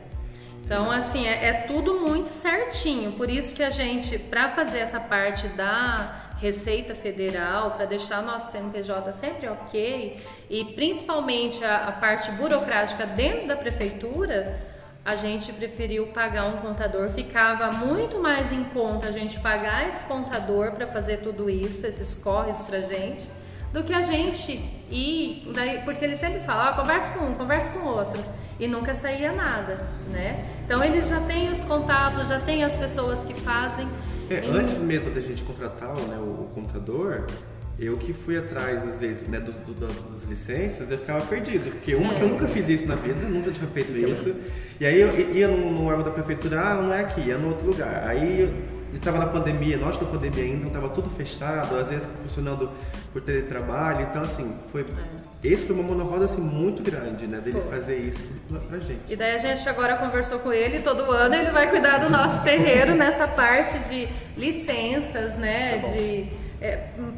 Então, assim, é tudo muito certinho. Por isso que a gente, para fazer essa parte da Receita Federal, para deixar nosso CNPJ sempre ok, e principalmente a parte burocrática dentro da prefeitura, a gente preferiu pagar um contador. Ficava muito mais em conta a gente pagar esse contador para fazer tudo isso, esses corres pra gente, do que a gente ir, porque ele sempre fala, conversa com um, conversa com outro, e nunca saía nada, né? Então ele já tem os contatos, já tem as pessoas que fazem. Antes mesmo da gente contratar, né, o contador, eu que fui atrás, às vezes, né, das licenças, eu ficava perdido, porque que eu nunca fiz isso na vida, nunca tinha feito isso, e aí eu ia no órgão da prefeitura, não é aqui, é no outro lugar. Aí estava na pandemia, nós da pandemia ainda, estava tudo fechado, às vezes funcionando por teletrabalho, então assim, esse foi uma mão na roda assim, muito grande, né, dele fazer isso pra gente. E daí a gente agora conversou com ele, todo ano ele vai cuidar do nosso terreiro nessa parte de licenças, né,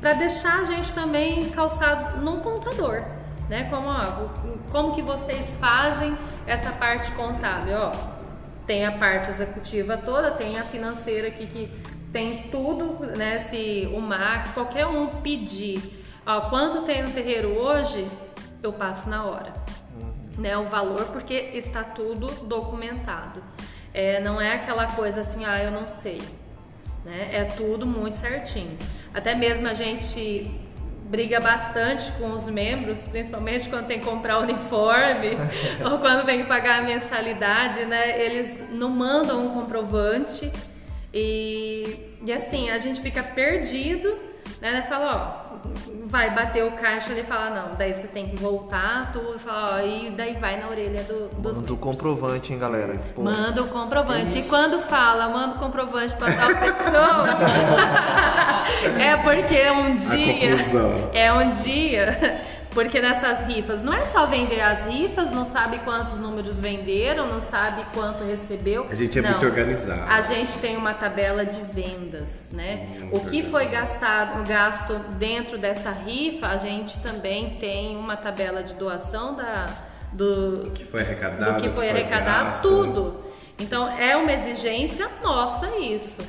para deixar a gente também calçado num contador, né, como que vocês fazem essa parte contábil, tem a parte executiva toda, tem a financeira aqui que tem tudo, né? Se o Max, qualquer um pedir, quanto tem no terreiro hoje, eu passo na hora, né? O valor, porque está tudo documentado. Não é aquela coisa assim, eu não sei, né? É tudo muito certinho. Até mesmo a gente briga bastante com os membros, principalmente quando tem que comprar uniforme ou quando tem que pagar a mensalidade, né? Eles não mandam um comprovante e assim, a gente fica perdido, né? Fala, vai bater o caixa, ele fala, não, daí você tem que voltar, tudo, fala, e daí vai na orelha dos Manda o comprovante, hein, galera? Pô. Manda o comprovante. E quando fala, manda o comprovante pra tal pessoa, é porque um dia Porque nessas rifas, não é só vender as rifas, não sabe quantos números venderam, não sabe quanto recebeu. A gente é muito organizado. A gente tem uma tabela de vendas, né? O que foi gasto dentro dessa rifa, a gente também tem uma tabela de doação do que foi arrecadado, do que foi arrecadado, tudo. Então é uma exigência nossa isso.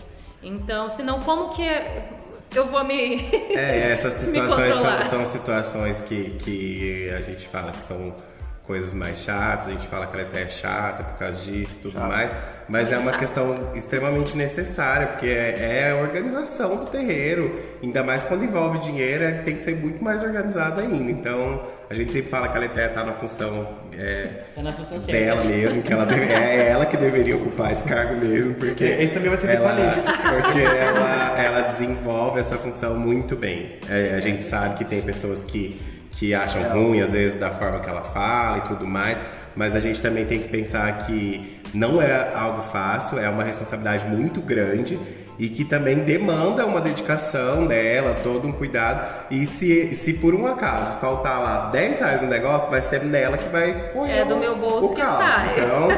Então, senão como que eu vou me essas situações me são situações que a gente fala que são coisas mais chatas, a gente fala que ela até é chata por causa disso e tudo mais, mas é uma questão extremamente necessária, porque é a organização do terreiro, ainda mais quando envolve dinheiro, tem que ser muito mais organizada ainda. Então, a gente sempre fala que a Letéia está na função, dela mesmo, que é ela que deveria ocupar esse cargo mesmo, porque esse também vai ser vitalício. Porque ela desenvolve essa função muito bem. A gente sabe que tem pessoas que acham ruim, às vezes, da forma que ela fala e tudo mais, mas a gente também tem que pensar que não é algo fácil, é uma responsabilidade muito grande e que também demanda uma dedicação dela, todo um cuidado. E se por um acaso faltar lá R$10 no negócio, vai ser nela que vai escolher. É do meu bolso que sai. Então,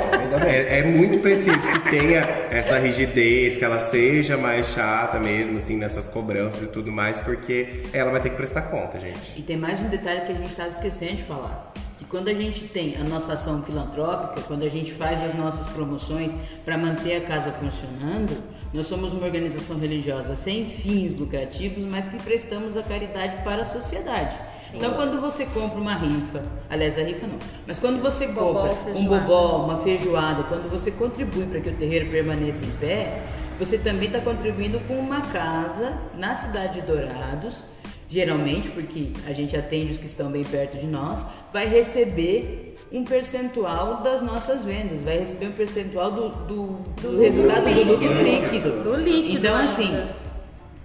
é muito preciso que tenha essa rigidez, que ela seja mais chata mesmo, assim, nessas cobranças e tudo mais, porque ela vai ter que prestar conta, gente. E tem mais um detalhe que a gente estava esquecendo de falar. Que quando a gente tem a nossa ação filantrópica, quando a gente faz as nossas promoções para manter a casa funcionando, nós somos uma organização religiosa sem fins lucrativos, mas que prestamos a caridade para a sociedade. Sim. Então, quando você compra uma rifa, aliás, a rifa não, mas quando você compra um bobó, uma feijoada, quando você contribui para que o terreiro permaneça em pé, você também está contribuindo com uma casa na cidade de Dourados, geralmente, porque a gente atende os que estão bem perto de nós, vai receber um percentual das nossas vendas, vai receber um percentual do resultado do lucro líquido. Do líquido. Então, assim,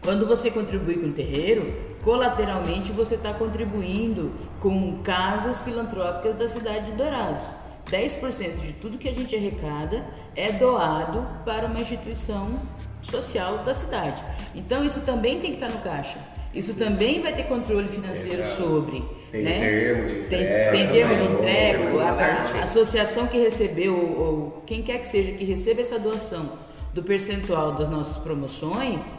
quando você contribui com o terreiro, colateralmente você está contribuindo com casas filantrópicas da cidade de Dourados. 10% de tudo que a gente arrecada é doado para uma instituição social da cidade. Então, isso também tem que estar no caixa. Isso também vai ter controle financeiro sobre. Tem termo de entrega. Tem termo de entrega. A associação que recebeu, ou quem quer que seja que receba essa doação do percentual das nossas promoções,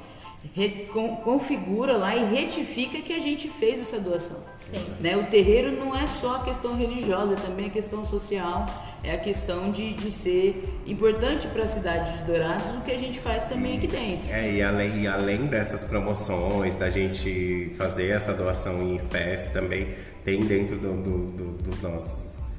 configura lá e retifica que a gente fez essa doação. Sim. Né? O terreiro não é só a questão religiosa, é também a questão social, é a questão de ser importante para a cidade de Dourados o que a gente faz também aqui dentro. E além dessas promoções, da gente fazer essa doação em espécie, também tem dentro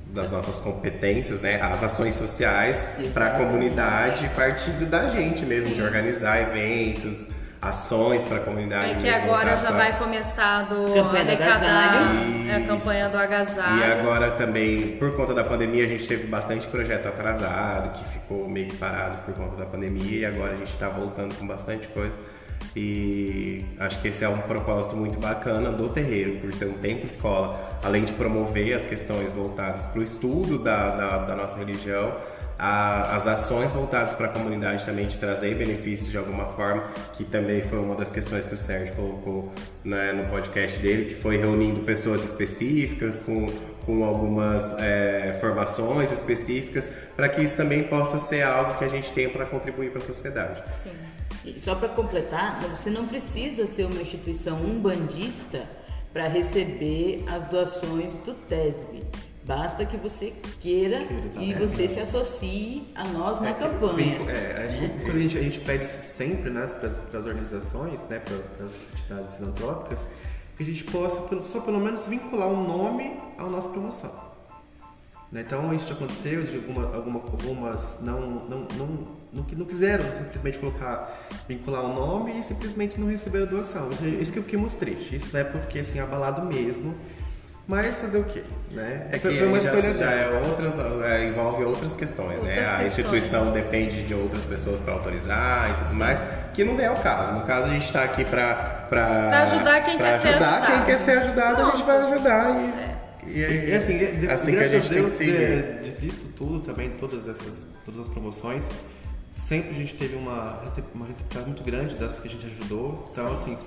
das nossas competências, né, as ações sociais para a comunidade, partindo da gente mesmo, de organizar eventos, ações para a comunidade. Que agora já vai começar campanha do agasalho. A campanha do agasalho. E agora também, por conta da pandemia, a gente teve bastante projeto atrasado, que ficou meio que parado por conta da pandemia, e agora a gente está voltando com bastante coisa. E acho que esse é um propósito muito bacana do terreiro, por ser um tempo escola, além de promover as questões voltadas para o estudo da nossa religião, as ações voltadas para a comunidade também, de trazer benefícios de alguma forma, que também foi uma das questões que o Sérgio colocou, né, no podcast dele, que foi reunindo pessoas específicas com algumas formações específicas, para que isso também possa ser algo que a gente tenha para contribuir para a sociedade. Sim. E só para completar, você não precisa ser uma instituição umbandista para receber as doações do TESB. Basta que você queira e você se associe a nós na campanha. A gente pede sempre, né, para as organizações, né, para as entidades filantrópicas, que a gente possa só pelo menos vincular um nome à nossa promoção. Então, isso já aconteceu, de algumas não quiseram simplesmente vincular um nome e simplesmente não receberam a doação. Isso que eu fiquei muito triste. Isso é porque, assim, abalado mesmo. Mas fazer o quê? Né? É que envolve outras questões, né? A instituição depende de outras pessoas para autorizar e tudo mais, que não é o caso. No caso, a gente está aqui para ajudar quem quer ser ajudado. Quem quer ser ajudado, a gente vai ajudar. E assim que a gente tem que seguir. Disso tudo também, todas as promoções, sempre a gente teve uma receptividade muito grande das que a gente ajudou. Então, assim,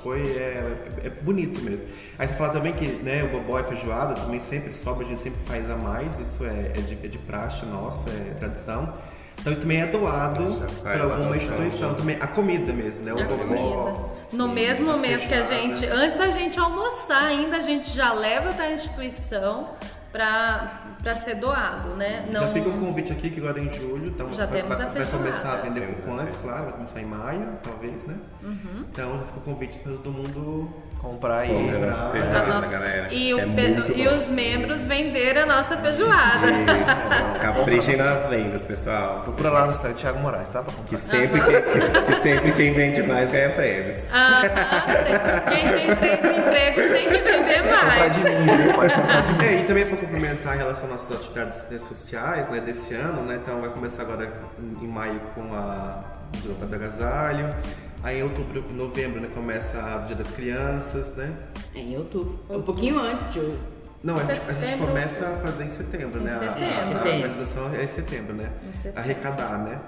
é bonito mesmo. Aí você fala também que, né, o bobó e feijoada também sempre sobra, a gente sempre faz a mais. Isso é de praxe nossa, é tradição. Então isso também é doado para alguma instituição também. A comida mesmo, né? O bobó. No mesmo momento que a gente, antes da gente almoçar ainda, a gente já leva para a instituição para ser doado, né? Não... Já fica um convite aqui que agora em julho, então já temos a feijoada. Vai começar a vender um pouco antes, claro, vai começar em maio, talvez, né? Então já fica o convite para todo mundo comprar e nossa feijoada, galera. E os membros venderem a nossa feijoada. Isso, caprichem nas vendas, pessoal. Procura lá no Instagram Thiago Moraes, tá? Pra comprar. Que sempre quem vende mais ganha prêmios. Quem tem 3 empregos tem que vender mais. Comprar de mim, viu? Pode comprar de mim. E também para complementar em relação às nossas atividades sociais, né, desse ano, né? Então vai começar agora em maio com a Europa do Agasalho. Aí em outubro, em novembro, né, começa o Dia das Crianças, né? Em outubro. Um pouquinho antes de outubro. Não, a gente começa a fazer em setembro, né? A organização é em setembro, né? Arrecadar, né?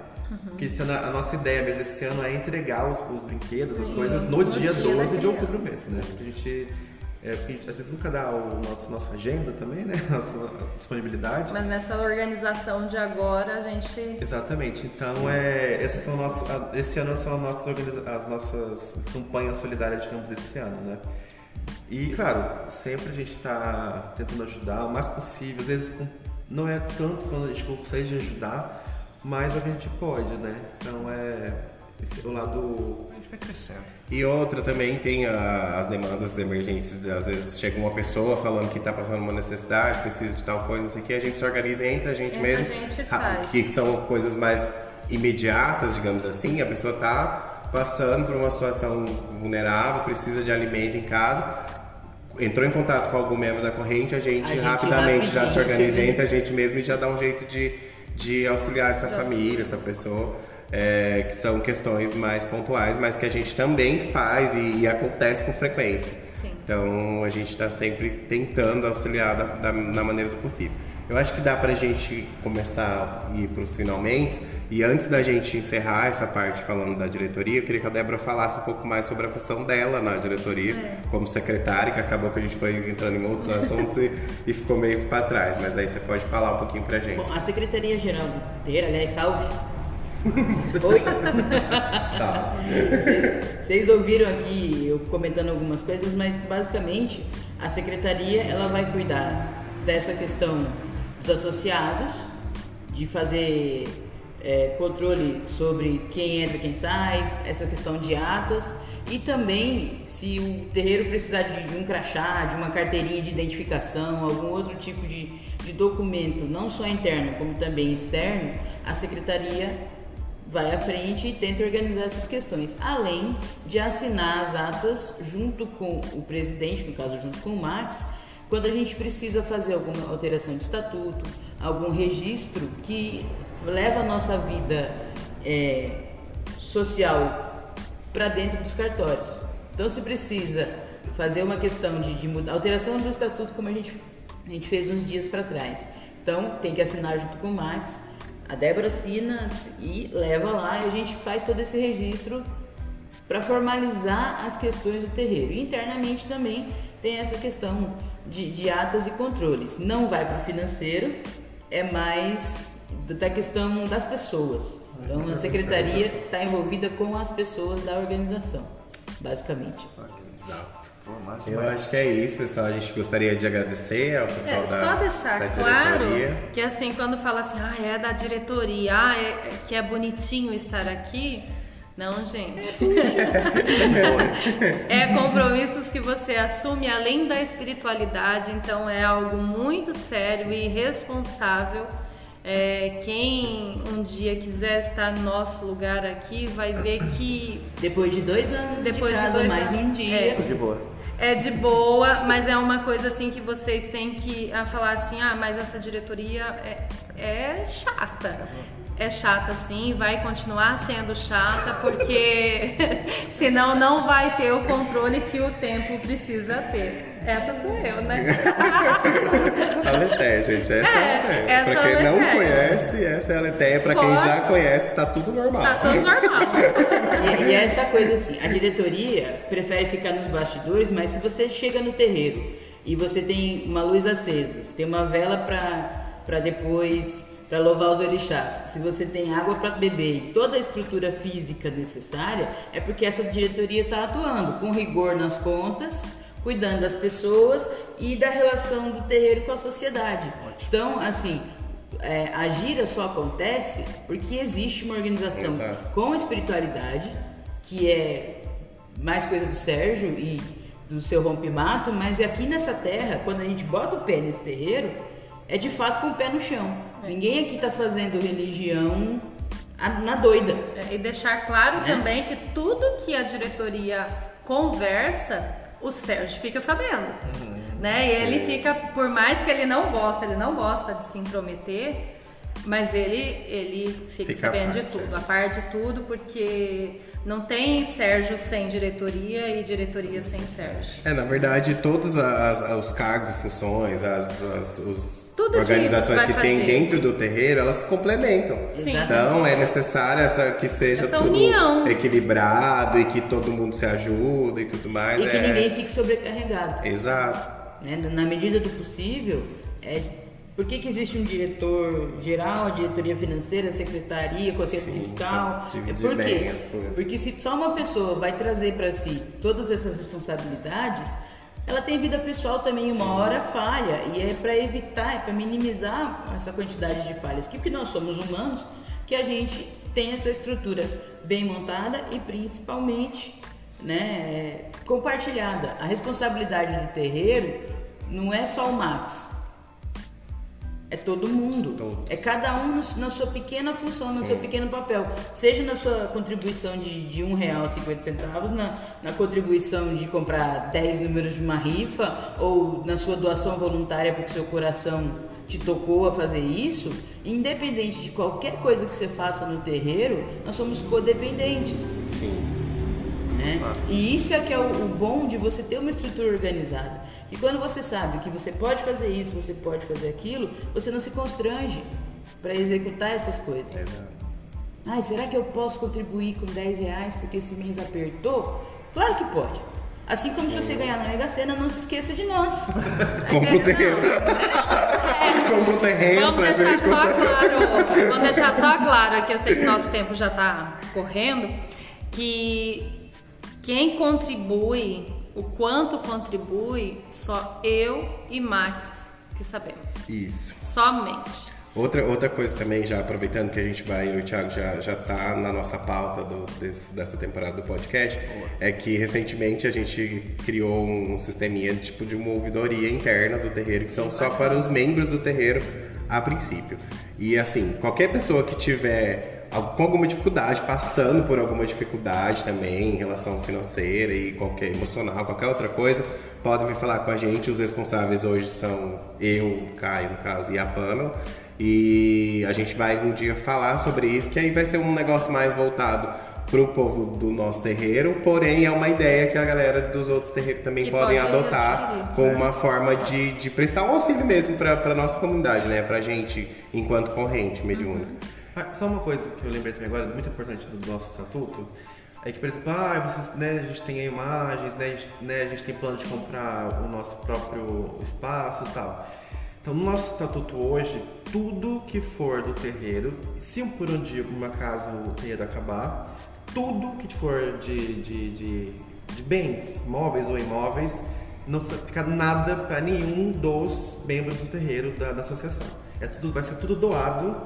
Porque a nossa ideia mesmo esse ano é entregar os brinquedos, as coisas no dia 12 de outubro mesmo, né? Porque a gente às vezes nunca dá nossa agenda também, né? Nossa disponibilidade. Mas nessa organização de agora a gente... Exatamente. Então, esse ano são as nossas campanhas solidárias, digamos, desse ano, né? E, claro, sempre a gente está tentando ajudar o mais possível. Às vezes não é tanto quando a gente consegue de ajudar, mas a gente pode, né? Então, esse é o lado... A gente vai crescendo. E outra também tem as demandas emergentes. Às vezes chega uma pessoa falando que está passando uma necessidade, precisa de tal coisa, não sei o que, a gente se organiza entre a gente mesmo. A gente faz. Que são coisas mais imediatas, digamos assim. A pessoa está passando por uma situação vulnerável, precisa de alimento em casa, entrou em contato com algum membro da corrente, a gente rapidamente já se organiza entre a gente mesmo e já dá um jeito de auxiliar essa família, essa pessoa. Que são questões mais pontuais, mas que a gente também faz e acontece com frequência. Sim. Então a gente está sempre tentando auxiliar da maneira do possível. Eu acho que dá pra gente começar a ir pros finalmente, e antes da gente encerrar essa parte falando da diretoria, eu queria que a Débora falasse um pouco mais sobre a função dela na diretoria, como secretária, que acabou que a gente foi entrando em outros assuntos e ficou meio para trás, mas aí você pode falar um pouquinho pra gente. Bom, a Secretaria-Geral do Terreiro, aliás, salve! Oi? Vocês ouviram aqui eu comentando algumas coisas, mas basicamente a secretaria ela vai cuidar dessa questão dos associados, de fazer controle sobre quem entra e quem sai, essa questão de atas, e também se o terreiro precisar de um crachá, de uma carteirinha de identificação, algum outro tipo de documento, não só interno como também externo, a secretaria vai à frente e tenta organizar essas questões, além de assinar as atas junto com o presidente, no caso junto com o Max, quando a gente precisa fazer alguma alteração de estatuto, algum registro que leva a nossa vida social para dentro dos cartórios. Então se precisa fazer uma questão de mudar, alteração do estatuto como a gente fez uns dias para trás. Então tem que assinar junto com o Max. A Débora assina e leva lá e a gente faz todo esse registro para formalizar as questões do terreiro. E internamente também tem essa questão de atas e controles. Não vai para o financeiro, é mais da questão das pessoas. Então a secretaria está envolvida com as pessoas da organização, basicamente. Exato. Eu acho que é isso, pessoal. A gente gostaria de agradecer ao pessoal só deixar claro que assim, quando fala assim, é da diretoria, que é bonitinho estar aqui. Não, gente. É compromissos que você assume além da espiritualidade, então é algo muito sério e responsável. Quem um dia quiser estar no nosso lugar aqui vai ver que depois de 2 anos mais um dia de boa. É de boa, mas é uma coisa assim que vocês têm que falar assim, mas essa diretoria é chata. é chata sim, vai continuar sendo chata, porque senão não vai ter o controle que o tempo precisa ter. Essa sou eu, né? A Aletheia, gente, essa é a Aletheia. Pra quem não conhece, essa é a Aletheia. Pra quem já conhece, tá tudo normal. Tá tudo normal. E é essa coisa assim, a diretoria prefere ficar nos bastidores, mas se você chega no terreiro e você tem uma luz acesa, você tem uma vela para depois, para louvar os orixás, se você tem água para beber e toda a estrutura física necessária, é porque essa diretoria está atuando com rigor nas contas, cuidando das pessoas e da relação do terreiro com a sociedade. Então, assim, a gira só acontece porque existe uma organização com espiritualidade, que é mais coisa do Sérgio e do seu rompimato, mas aqui nessa terra, quando a gente bota o pé nesse terreiro, é de fato com o pé no chão. Ninguém aqui está fazendo religião na doida. E deixar claro também que tudo que a diretoria conversa, o Sérgio fica sabendo. Né? E ele fica, por mais que ele não gosta de se intrometer, mas ele fica sabendo de tudo, a par de tudo, porque não tem Sérgio sem diretoria e diretoria sem Sérgio. Na verdade, todos os cargos e funções, os tudo organizações que tem dentro do terreiro, elas se complementam. Sim. Então é necessário que seja essa tudo união equilibrado e que todo mundo se ajuda e tudo mais. E que ninguém fique sobrecarregado. Exato. Na medida do possível, por que existe um diretor geral, a diretoria financeira, a secretaria, conselho fiscal? Por quê? Porque se só uma pessoa vai trazer para si todas essas responsabilidades, ela tem vida pessoal também, uma hora falha, e é para evitar, é para minimizar essa quantidade de falhas, porque nós somos humanos, que a gente tem essa estrutura bem montada e principalmente compartilhada. A responsabilidade do terreiro não é só o Max, é todo mundo. Todos. É cada um na sua pequena função, no seu pequeno papel. Seja na sua contribuição de R$1,50, na contribuição de comprar 10 números de uma rifa, ou na sua doação voluntária porque seu coração te tocou a fazer isso. Independente de qualquer coisa que você faça no terreiro, nós somos codependentes. Sim. E isso é que é o bom de você ter uma estrutura organizada. E quando você sabe que você pode fazer isso, você pode fazer aquilo, você não se constrange para executar essas coisas. Exato. Será que eu posso contribuir com R$10 porque esse mês apertou? Claro que pode. Assim como se você ganhar na Mega Sena, não se esqueça de nós. Compra o terreno. Compra o terreno pra gente Vamos deixar só claro, que eu sei que nosso tempo já está correndo, que quem contribui, o quanto contribui, só eu e Max que sabemos. Isso. Somente. Outra coisa também, já aproveitando que a gente vai, eu e o Thiago já tá na nossa pauta dessa temporada do podcast, é que recentemente a gente criou um sisteminha de uma ouvidoria interna do terreiro, que são só para os membros do terreiro a princípio. E assim, qualquer pessoa que tiver com alguma dificuldade, passando por alguma dificuldade também em relação financeira e qualquer emocional, qualquer outra coisa, podem vir falar com a gente. Os responsáveis hoje são eu, o Caio, no caso, e a Pamela. E a gente vai um dia falar sobre isso, que aí vai ser um negócio mais voltado pro povo do nosso terreiro, porém é uma ideia que a galera dos outros terreiros também podem adotar como uma forma de prestar um auxílio mesmo para nossa comunidade, né? Pra gente, enquanto corrente mediúnica. Só uma coisa que eu lembrei também agora, muito importante do nosso estatuto, é que, por exemplo, vocês, a gente tem imagens, a gente tem plano de comprar o nosso próprio espaço e tal. Então, no nosso estatuto hoje, tudo que for do terreiro, se por um dia, por um acaso, o terreiro acabar, tudo que for de bens, móveis ou imóveis, não fica nada para nenhum dos membros do terreiro da associação. Vai ser tudo doado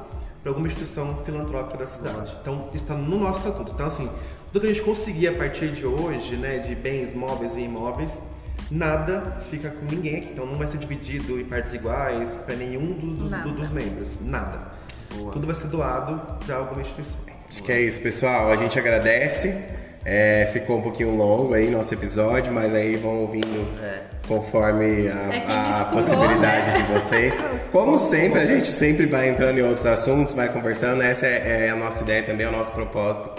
para alguma instituição filantrópica da cidade. Então, isso está no nosso estatuto. Então, assim, tudo que a gente conseguir a partir de hoje, de bens, móveis e imóveis, nada fica com ninguém aqui. Então, não vai ser dividido em partes iguais para nenhum dos membros. Nada. Boa. Tudo vai ser doado para alguma instituição. Acho que é isso, pessoal. A gente agradece. Ficou um pouquinho longo aí nosso episódio, mas aí vão ouvindo conforme a possibilidade de vocês. Como sempre, a gente sempre vai entrando em outros assuntos, vai conversando. Essa é a nossa ideia também, é o nosso propósito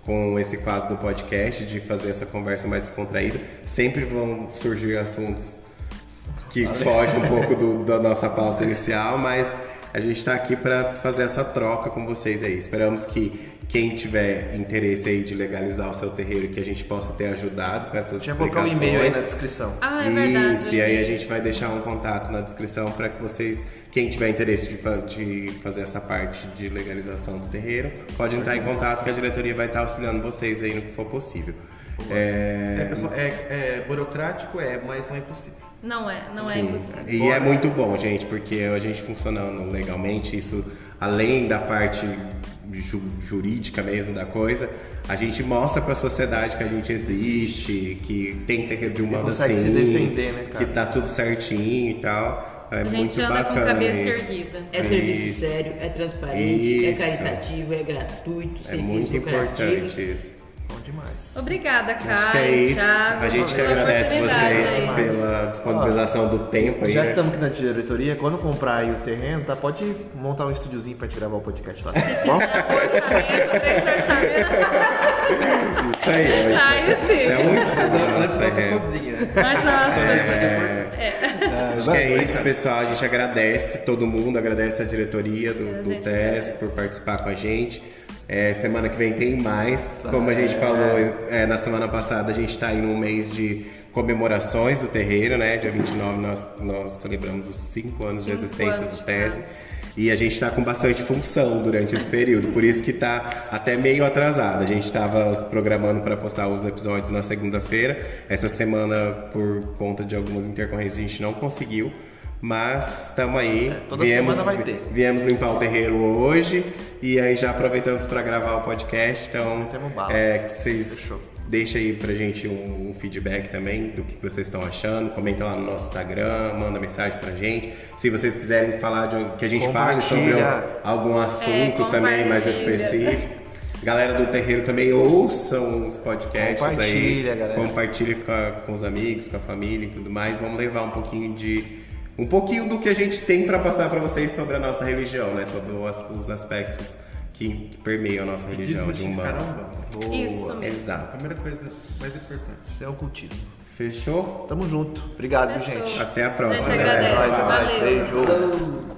com esse quadro do podcast, de fazer essa conversa mais descontraída. Sempre vão surgir assuntos que fogem um pouco da nossa pauta inicial, mas a gente está aqui para fazer essa troca com vocês aí. Esperamos que quem tiver interesse aí de legalizar o seu terreiro, que a gente possa ter ajudado com essas explicações. Colocar um e-mail aí na descrição. É verdade. Isso, e aí a gente vai deixar um contato na descrição para que vocês, quem tiver interesse de fazer essa parte de legalização do terreiro, pode entrar em contato que a diretoria vai estar auxiliando vocês aí no que for possível. Pessoal, burocrático, mas não é impossível. Não é impossível. E é muito bom, gente, porque a gente funcionando legalmente, isso além da parte jurídica mesmo da coisa, a gente mostra para a sociedade que a gente existe, que tem terreiro de um modo assim, se defender, né, cara? que tá tudo certinho e tal. É A gente muito anda bacana com cabeça isso. erguida. É serviço Isso. sério, é transparente, Isso. é caritativo, é gratuito, É serviço muito lucrativo. importante isso. Bom demais. Obrigada, Acho que Caio, é isso. Thiago. A gente que pela agradece oportunidade vocês aí. pela disponibilização do tempo aí. Já que né? estamos aqui na diretoria, quando comprar aí o terreno, tá? Pode montar um estúdiozinho pra te gravar o podcast lá. Se fizer um orçamento, 3 orçamentos. Isso aí, hoje. Aí sim. É um estudo Nós nosso terreno. cozinha. Mas nossa, Acho que é isso, pessoal. A gente agradece todo mundo, agradece a diretoria do gente TES por participar com a gente. Semana que vem tem mais. Como a gente falou na semana passada, a gente está em um mês de comemorações do terreiro, né? Dia 29 nós celebramos os 5 anos de 5 existência anos do de TES. casa. E a gente está com bastante função durante esse período, por isso que está até meio atrasado. A gente estava se programando para postar os episódios na segunda-feira. Essa semana, por conta de algumas intercorrências, a gente não conseguiu. Mas estamos aí. Toda semana vai ter. Viemos limpar o terreiro hoje e aí já aproveitamos para gravar o podcast. Então, Metemos bala. que vocês Fechou. deixem aí pra gente um feedback também do que vocês estão achando. Comenta lá no nosso Instagram, manda mensagem pra gente. Se vocês quiserem falar que a gente fale sobre Compartilha. algum assunto também mais compartilha. específico. Galera do terreiro também ouçam os podcasts Compartilha, aí. galera. Compartilha com os amigos, com a família e tudo mais. Vamos levar um pouquinho do que a gente tem para passar para vocês sobre a nossa religião, né? Sobre os aspectos que permeiam a nossa religião de um Caramba. isso mesmo. Exato. Primeira coisa mais importante. Isso é o cultivo. Fechou? Tamo junto. Obrigado, Fechou. gente. Até a A gente próxima, galera. agradece. Nós, Valeu. beijo. Falou.